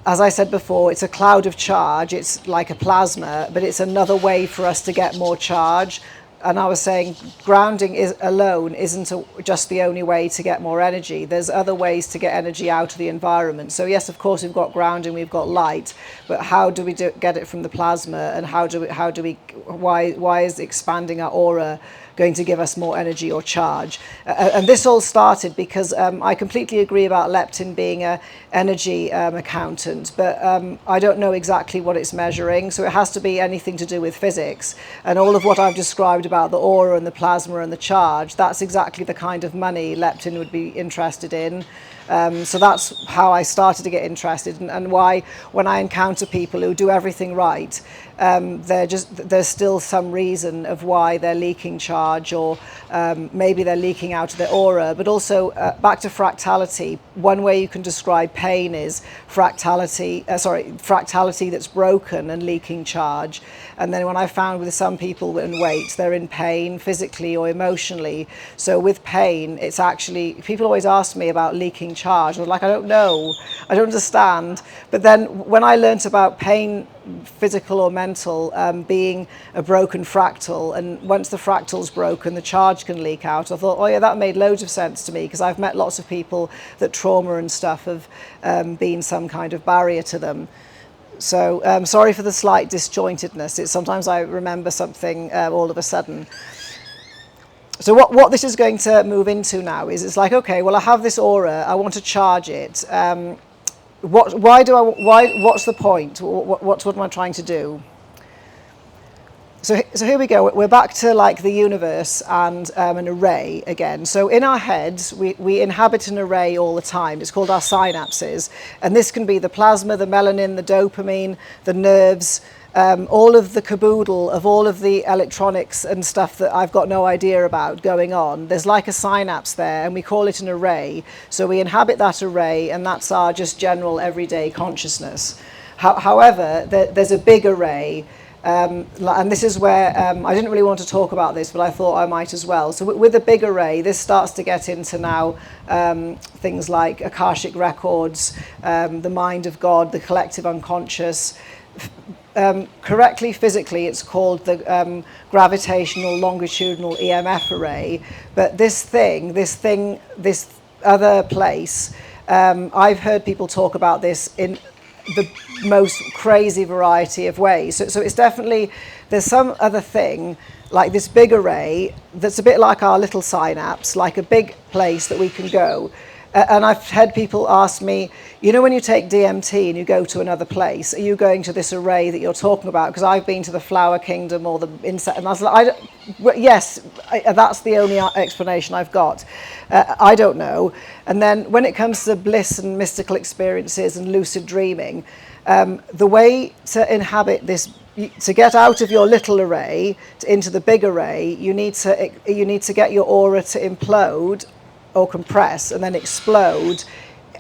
as I said before, it's a cloud of charge. It's like a plasma, but it's another way for us to get more charge. And I was saying grounding alone isn't just the only way to get more energy. There's other ways to get energy out of the environment. So yes, of course, we've got grounding, we've got light, but how do we get it from the plasma? And why is expanding our aura going to give us more energy or charge? And this all started because I completely agree about leptin being an energy accountant, but I don't know exactly what it's measuring, so it has to be anything to do with physics. And all of what I've described described about the aura and the plasma and the charge, that's exactly the kind of money leptin would be interested in. So that's how I started to get interested, and why when I encounter people who do everything right, there's still some reason of why they're leaking charge, or maybe they're leaking out of their aura. But also back to fractality, one way you can describe pain is fractality that's broken and leaking charge. And then when I found with some people in weight, they're in pain physically or emotionally. So with pain, it's actually, people always ask me about leaking charge. I'm like, I don't know, I don't understand. But then when I learnt about pain, physical or mental, being a broken fractal, and once the fractal's broken, the charge can leak out, I thought, oh yeah, that made loads of sense to me, because I've met lots of people that trauma and stuff have been some kind of barrier to them. So sorry for the slight disjointedness. It's sometimes I remember something all of a sudden. So what this is going to move into now is, it's like, okay, well, I have this aura, I want to charge it. What's the point? What am I trying to do? So here we go. We're back to like the universe and an array again. So in our heads, we inhabit an array all the time. It's called our synapses. And this can be the plasma, the melanin, the dopamine, the nerves, all of the caboodle of all of the electronics and stuff that I've got no idea about going on. There's like a synapse there, and we call it an array. So we inhabit that array, and that's our just general everyday consciousness. However, there's a big array. And this is where I didn't really want to talk about this, but I thought I might as well. So with a big array, this starts to get into now things like Akashic records, the mind of God, the collective unconscious. Correctly, physically, it's called the gravitational longitudinal EMF array. But this other place, I've heard people talk about this in the most crazy variety of ways. So it's definitely, there's some other thing, like this big array, that's a bit like our little synapse, like a big place that we can go. And I've had people ask me, you know, when you take DMT and you go to another place, are you going to this array that you're talking about? Because I've been to the flower kingdom or the insect, and I was like, yes, that's the only explanation I've got. I don't know. And then when it comes to bliss and mystical experiences and lucid dreaming, the way to inhabit this, to get out of your little array into the big array, you need to get your aura to implode or compress and then explode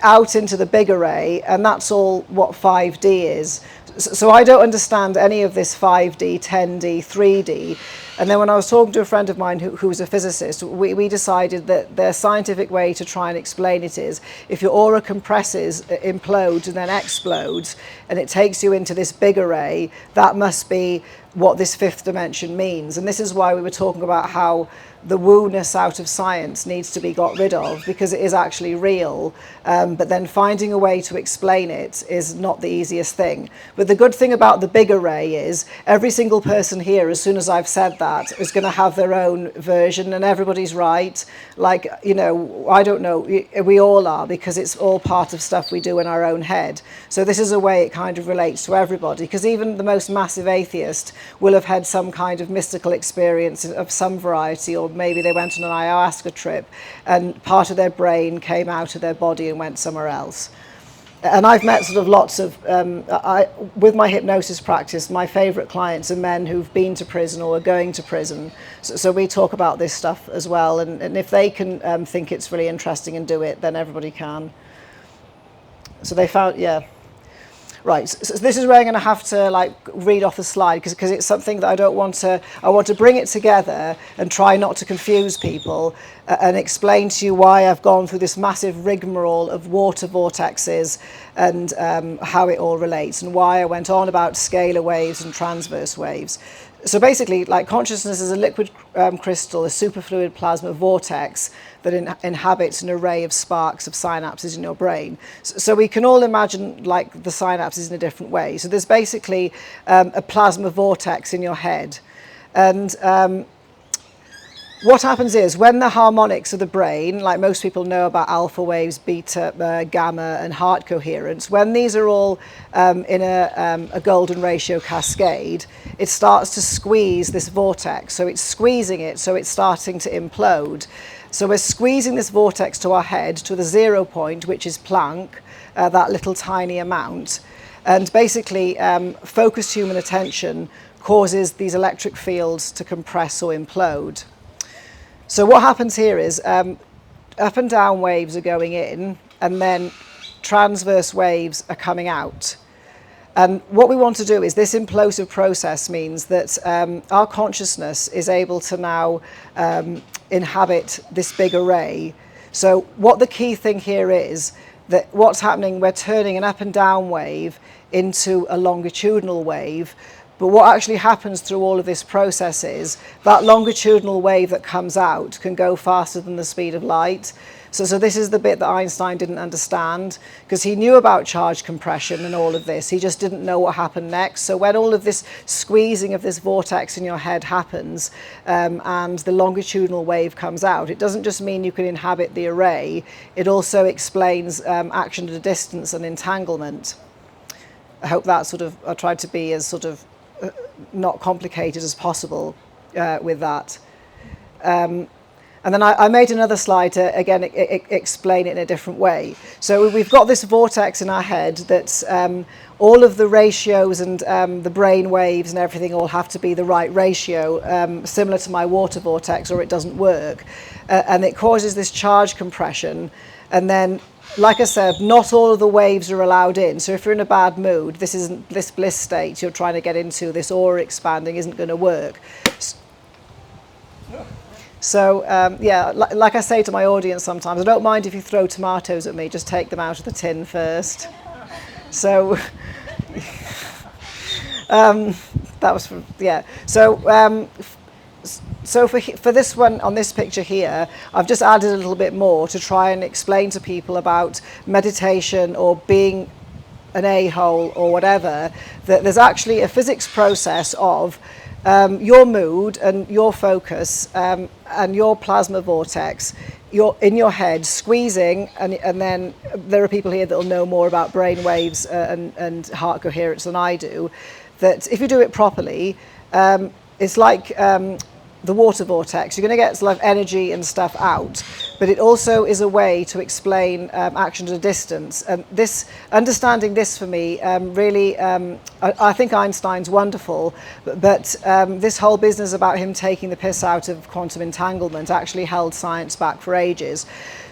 out into the big array, and that's all what 5D is. So I don't understand any of this 5D, 10D, 3D. And then when I was talking to a friend of mine who was a physicist, we decided that the scientific way to try and explain it is, if your aura compresses, implodes, and then explodes, and it takes you into this big array, that must be what this fifth dimension means. And this is why we were talking about how the woo-ness out of science needs to be got rid of, because it is actually real, but then finding a way to explain it is not the easiest thing. But the good thing about the big array is every single person here, as soon as I've said that, is going to have their own version, and everybody's right. Like, you know, I don't know, we all are, because it's all part of stuff we do in our own head. So this is a way it kind of relates to everybody, because even the most massive atheist will have had some kind of mystical experience of some variety, or maybe they went on an ayahuasca trip and part of their brain came out of their body and went somewhere else. And I've met sort of lots of, with my hypnosis practice, my favourite clients are men who've been to prison or are going to prison. So we talk about this stuff as well. And if they can think it's really interesting and do it, then everybody can. So they found, yeah. Right, so this is where I'm going to have to like read off the slide, because it's something that I want to bring it together and try not to confuse people and explain to you why I've gone through this massive rigmarole of water vortexes and how it all relates, and why I went on about scalar waves and transverse waves. So basically, like, consciousness is a liquid crystal, a superfluid plasma vortex that inhabits an array of sparks of synapses in your brain. So we can all imagine like the synapses in a different way. So there's basically a plasma vortex in your head. And what happens is when the harmonics of the brain, like most people know about alpha waves, beta, gamma, and heart coherence, when these are all in a golden ratio cascade, it starts to squeeze this vortex. So it's squeezing it, so it's starting to implode. So we're squeezing this vortex to our head, to the 0 point, which is Planck, that little tiny amount. And basically, focused human attention causes these electric fields to compress or implode. So what happens here is up and down waves are going in, and then transverse waves are coming out. And what we want to do is this implosive process means that our consciousness is able to now inhabit this big array. So what the key thing here is that what's happening, we're turning an up and down wave into a longitudinal wave. But what actually happens through all of this process is that longitudinal wave that comes out can go faster than the speed of light. So this is the bit that Einstein didn't understand, because he knew about charge compression and all of this. He just didn't know what happened next. So when all of this squeezing of this vortex in your head happens and the longitudinal wave comes out, it doesn't just mean you can inhabit the array. It also explains action at a distance and entanglement. I hope that I tried to be as not complicated as possible with that. And then I made another slide to, again, explain it in a different way. So we've got this vortex in our head that's all of the ratios and the brain waves and everything all have to be the right ratio, similar to my water vortex, or it doesn't work. And it causes this charge compression. And then, like I said, not all of the waves are allowed in. So if you're in a bad mood, this bliss state you're trying to get into, this aura expanding, isn't going to work. So, yeah, like I say to my audience sometimes, I don't mind if you throw tomatoes at me, just take them out of the tin first. So, that was from, yeah. So for this one, on this picture here, I've just added a little bit more to try and explain to people about meditation or being an a-hole or whatever, that there's actually a physics process of your mood and your focus and your plasma vortex, in your head squeezing, and then there are people here that will know more about brain waves and heart coherence than I do, that if you do it properly, it's like the water vortex. You're going to get sort of energy and stuff out, but it also is a way to explain action at a distance. And understanding this for me, really, I think Einstein's wonderful, but this whole business about him taking the piss out of quantum entanglement actually held science back for ages.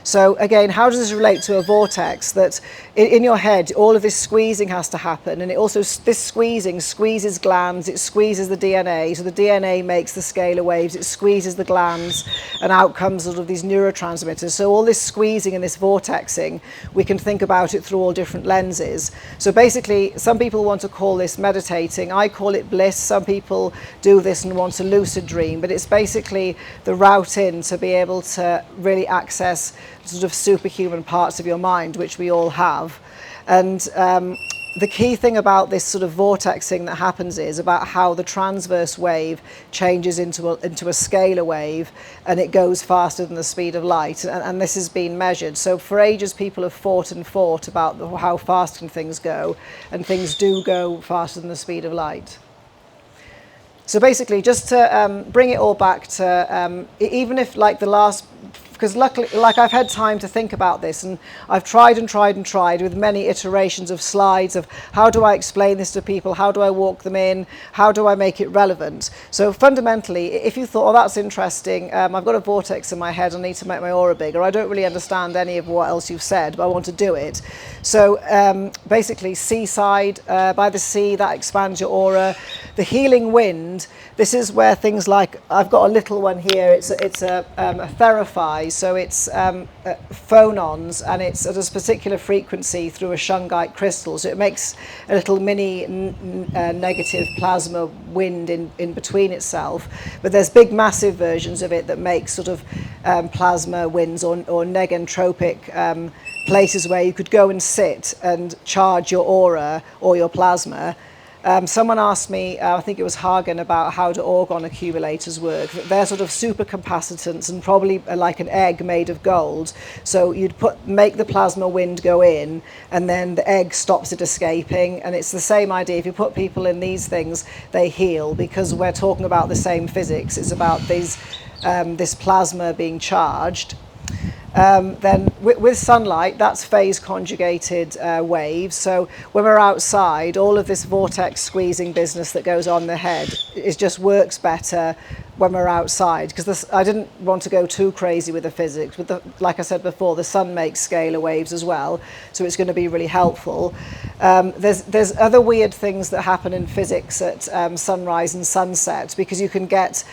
So again, how does this relate to a vortex? That in your head, all of this squeezing has to happen, and it also, this squeezing squeezes glands, it squeezes the DNA, so the DNA makes the scalar waves, it squeezes the glands, and out comes sort of these neurotransmitters. So all this squeezing and this vortexing, we can think about it through all different lenses. So basically, some people want to call this meditating, I call it bliss, some people do this and want to lucid dream, but it's basically the route in to be able to really access sort of superhuman parts of your mind, which we all have. And the key thing about this sort of vortexing that happens is about how the transverse wave changes into a scalar wave, and it goes faster than the speed of light, and this has been measured. So for ages people have fought about how fast can things go, and things do go faster than the speed of light. So basically, just to bring it all back to, even if like the last, because luckily, like I've had time to think about this, and I've tried and tried and tried with many iterations of slides of how do I explain this to people, how do I walk them in, how do I make it relevant. So fundamentally, if you thought, oh, that's interesting, I've got a vortex in my head, I need to make my aura bigger, I don't really understand any of what else you've said, but I want to do it. So basically, seaside, by the sea, that expands your aura. The healing wind, this is where things like, I've got a little one here, it's a Therapy, so it's phonons, and it's at a particular frequency through a shungite crystal, so it makes a little mini negative plasma wind in between itself. But there's big massive versions of it that make sort of plasma winds or negentropic places where you could go and sit and charge your aura or your plasma. Someone asked me, I think it was Hagen, about how do orgon accumulators work. They're sort of supercapacitants and probably like an egg made of gold. So you'd make the plasma wind go in, and then the egg stops it escaping. And it's the same idea. If you put people in these things, they heal, because we're talking about the same physics. It's about these, this plasma being charged. Then with sunlight, that's phase conjugated waves. So when we're outside, all of this vortex squeezing business that goes on in the head, it just works better when we're outside. Because I didn't want to go too crazy with the physics. Like I said before, the sun makes scalar waves as well, so it's going to be really helpful. There's other weird things that happen in physics at sunrise and sunset, because you can get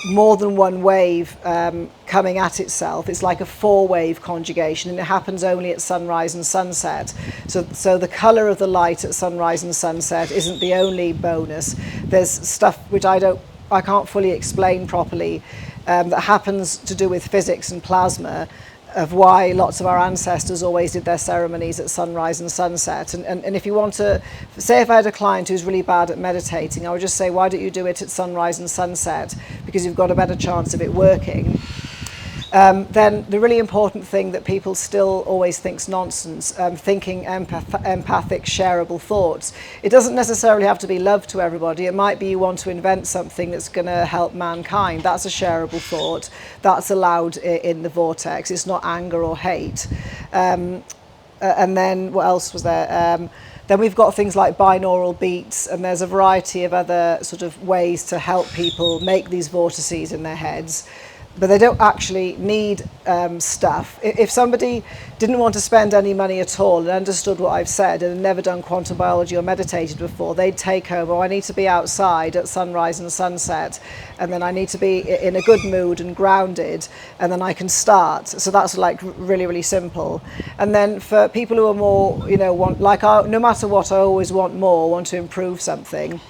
more than one wave coming at itself. It's like a 4-wave conjugation, and it happens only at sunrise and sunset. So the colour of the light at sunrise and sunset isn't the only bonus. There's stuff which I can't fully explain properly that happens to do with physics and plasma, of why lots of our ancestors always did their ceremonies at sunrise and sunset. And if you want to, say if I had a client who's really bad at meditating, I would just say, why don't you do it at sunrise and sunset? Because you've got a better chance of it working. Then the really important thing that people still always think's nonsense, thinking empathic, shareable thoughts. It doesn't necessarily have to be love to everybody. It might be you want to invent something that's going to help mankind. That's a shareable thought. That's allowed in the vortex. It's not anger or hate. And then what else was there? Then we've got things like binaural beats, and there's a variety of other sort of ways to help people make these vortices in their heads. But they don't actually need stuff. If somebody didn't want to spend any money at all and understood what I've said and had never done quantum biology or meditated before, they'd take home, oh, I need to be outside at sunrise and sunset, and then I need to be in a good mood and grounded, and then I can start. So that's like really, really simple. And then for people who are more, no matter what, I always want more, want to improve something.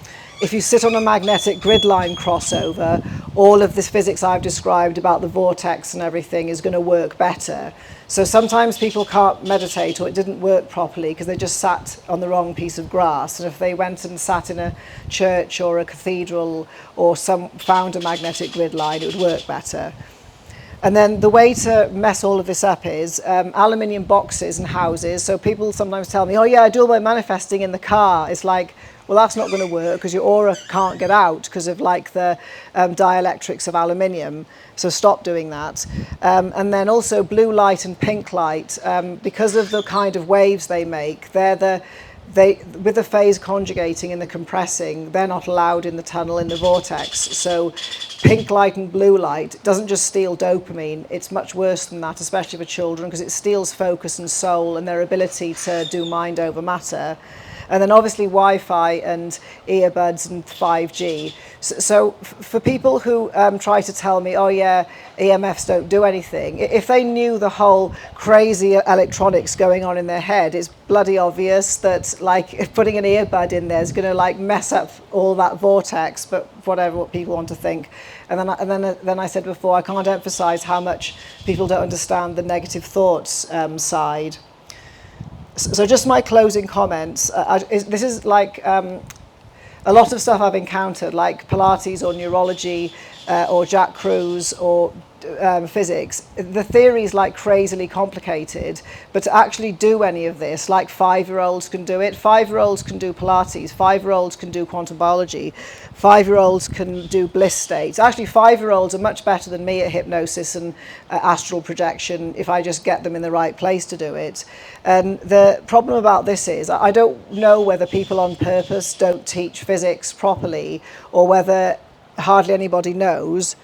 If you sit on a magnetic grid line crossover, all of this physics I've described about the vortex and everything is going to work better. So sometimes people can't meditate, or it didn't work properly because they just sat on the wrong piece of grass. And if they went and sat in a church or a cathedral or found a magnetic grid line, it would work better. And then the way to mess all of this up is aluminium boxes and houses. So people sometimes tell me, oh yeah, I do all my manifesting in the car. It's like, well, that's not going to work because your aura can't get out because of like the dielectrics of aluminium. So stop doing that. And then also blue light and pink light, because of the kind of waves they make, with the phase conjugating and the compressing, they're not allowed in the tunnel in the vortex. So pink light and blue light doesn't just steal dopamine, it's much worse than that, especially for children, because it steals focus and soul and their ability to do mind over matter. And then obviously Wi-Fi and earbuds and 5G. So for people who try to tell me, oh yeah, EMFs don't do anything, if they knew the whole crazy electronics going on in their head, it's bloody obvious that like putting an earbud in there is going to like mess up all that vortex, but what people want to think. And then I said before, I can't emphasize how much people don't understand the negative thoughts side. So just my closing comments. This is like a lot of stuff I've encountered, like Pilates or neurology or Jack Kruse or physics. The theory is like crazily complicated, but to actually do any of this, like 5-year-olds can do it. 5-year-olds can do Pilates. 5-year-olds can do quantum biology. 5-year-olds can do bliss states. Actually, 5-year-olds are much better than me at hypnosis and astral projection if I just get them in the right place to do it. And the problem about this is I don't know whether people on purpose don't teach physics properly, or whether hardly anybody knows.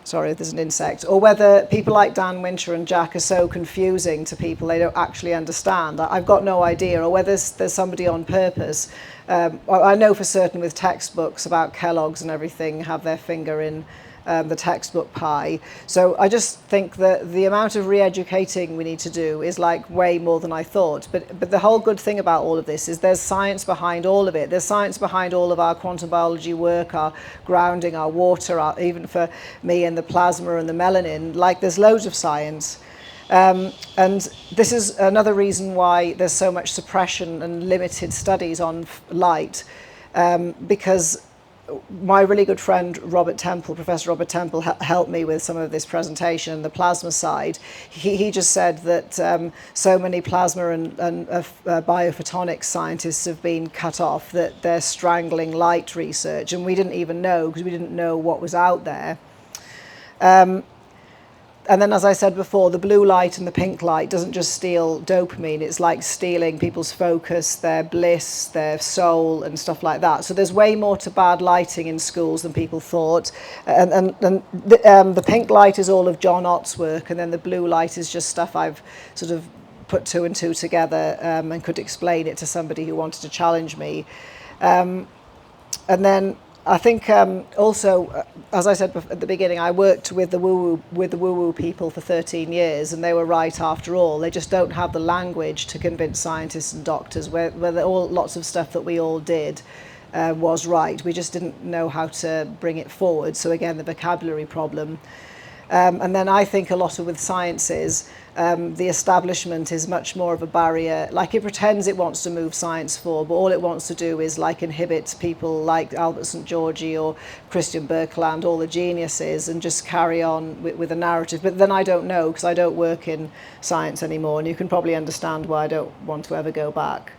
Sorry, there's an insect. Or whether people like Dan Winter and Jack are so confusing to people they don't actually understand. I've got no idea. Or whether there's somebody on purpose. I know for certain with textbooks about Kellogg's and everything have their finger in the textbook pie. So I just think that the amount of re-educating we need to do is like way more than I thought. But the whole good thing about all of this is there's science behind all of it. There's science behind all of our quantum biology work, our grounding, our water, even for me and the plasma and the melanin. Like there's loads of science. And this is another reason why there's so much suppression and limited studies on light, because my really good friend Robert Temple, Professor Robert Temple, helped me with some of this presentation, the plasma side. He just said that so many plasma and biophotonics scientists have been cut off that they're strangling light research, and we didn't even know because we didn't know what was out there. And then, as I said before, the blue light and the pink light doesn't just steal dopamine. It's like stealing people's focus, their bliss, their soul, and stuff like that. So there's way more to bad lighting in schools than people thought. And the pink light is all of John Ott's work, and then the blue light is just stuff I've sort of put two and two together and could explain it to somebody who wanted to challenge me. And then I think also, as I said at the beginning, I worked with the woo-woo people for 13 years, and they were right after all. They just don't have the language to convince scientists and doctors where lots of stuff that we all did was right. We just didn't know how to bring it forward. So again, the vocabulary problem. And then I think a lot of with sciences, the establishment is much more of a barrier. Like, it pretends it wants to move science forward, but all it wants to do is like inhibit people like Albert St. Georgi or Christian Birkeland, all the geniuses, and just carry on with a narrative. But then I don't know, because I don't work in science anymore, and you can probably understand why I don't want to ever go back.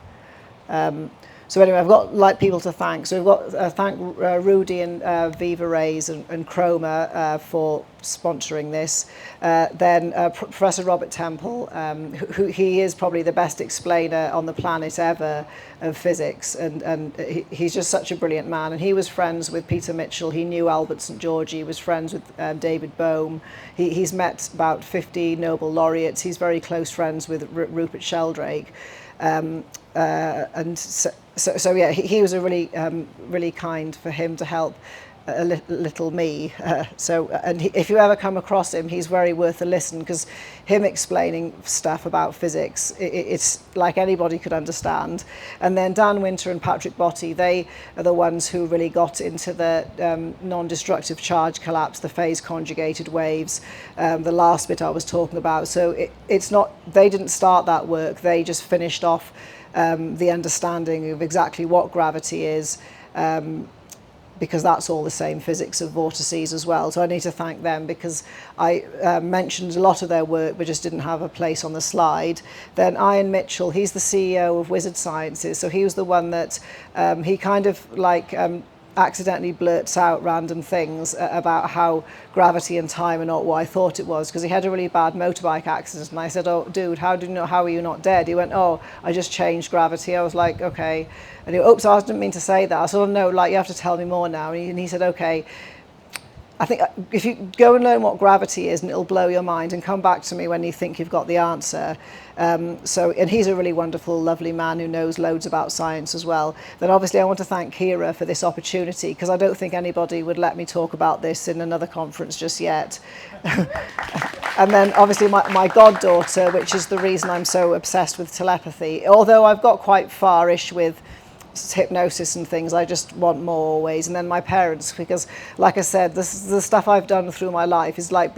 So anyway, I've got like people to thank. So we've got thank Rudy and Viva Rays and Chroma for sponsoring this. Then Professor Robert Temple, who he is probably the best explainer on the planet ever of physics, and he's just such a brilliant man. And he was friends with Peter Mitchell. He knew Albert St. Georgi. He was friends with David Bohm. He's met about 50 Nobel laureates. He's very close friends with Rupert Sheldrake. And so yeah, he was a really kind for him to help a little me. If you ever come across him, he's very worth a listen, because him explaining stuff about physics, it's like anybody could understand. And then Dan Winter and Patrick Botti, they are the ones who really got into the non-destructive charge collapse, the phase conjugated waves, the last bit I was talking about. So it's not, they didn't start that work, they just finished off the understanding of exactly what gravity is, because that's all the same physics of vortices as well. So I need to thank them, because I mentioned a lot of their work but just didn't have a place on the slide. Then Ian Mitchell, he's the CEO of Wizard Sciences, so he was the one that he kind of like accidentally blurts out random things about how gravity and time are not what I thought it was, because he had a really bad motorbike accident, and I said, "Oh dude, how are you not dead?" He went, "Oh, I just changed gravity." I was like, "Okay." And he went, "Oops, I didn't mean to say that." I said, "Oh no, like you have to tell me more now." And he said, "Okay, I think if you go and learn what gravity is, and it'll blow your mind, and come back to me when you think you've got the answer." And he's a really wonderful, lovely man who knows loads about science as well. Then obviously I want to thank Kira for this opportunity, because I don't think anybody would let me talk about this in another conference just yet. And then obviously my goddaughter, which is the reason I'm so obsessed with telepathy. Although I've got quite far-ish with hypnosis and things, I just want more always. And then my parents, because like I said, the stuff I've done through my life is like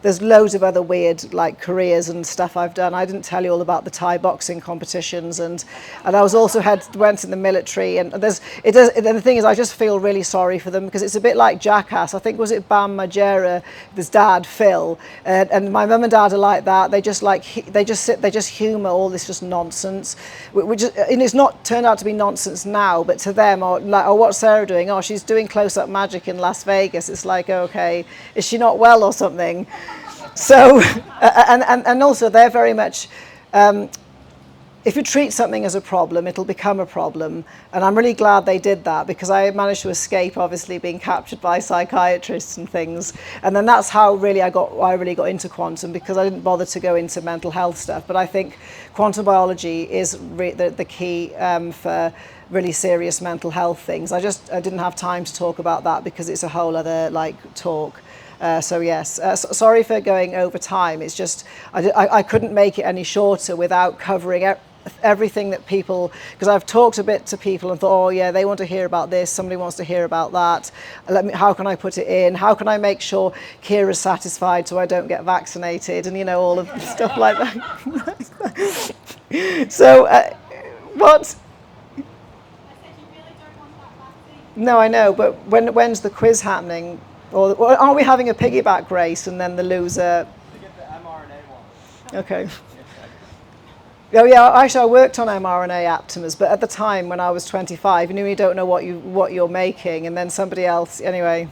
there's loads of other weird like careers and stuff I've done. I didn't tell you all about the Thai boxing competitions, and I was also went in the military, and and the thing is, I just feel really sorry for them, because it's a bit like Jackass. I think, was it Bam Margera, his dad Phil, and my mum and dad are like that. They just humour all this just nonsense, which and it's not turned out to be nonsense now, but to them, or what's Sarah doing? Oh, she's doing close-up magic in Las Vegas. It's like, okay, is she not well or something? So and also they're very much, if you treat something as a problem, it'll become a problem. And I'm really glad they did that, because I managed to escape obviously being captured by psychiatrists and things. And then that's how really I really got into quantum, because I didn't bother to go into mental health stuff. But I think quantum biology is the key for really serious mental health things. I didn't have time to talk about that, because it's a whole other like talk. So yes, sorry for going over time. It's just I couldn't make it any shorter without covering everything that people, because I've talked a bit to people and thought, oh yeah, they want to hear about this, somebody wants to hear about that. How can I put it in? How can I make sure Kira's satisfied so I don't get vaccinated? And, you know, all of stuff like that. So, what? No, I know, but when's the quiz happening? Or aren't we having a piggyback race and then the loser? To get the mRNA one. Okay. Oh yeah, actually I worked on mRNA aptamers, but at the time when I was 25, you don't know what you're making, and then somebody else, anyway.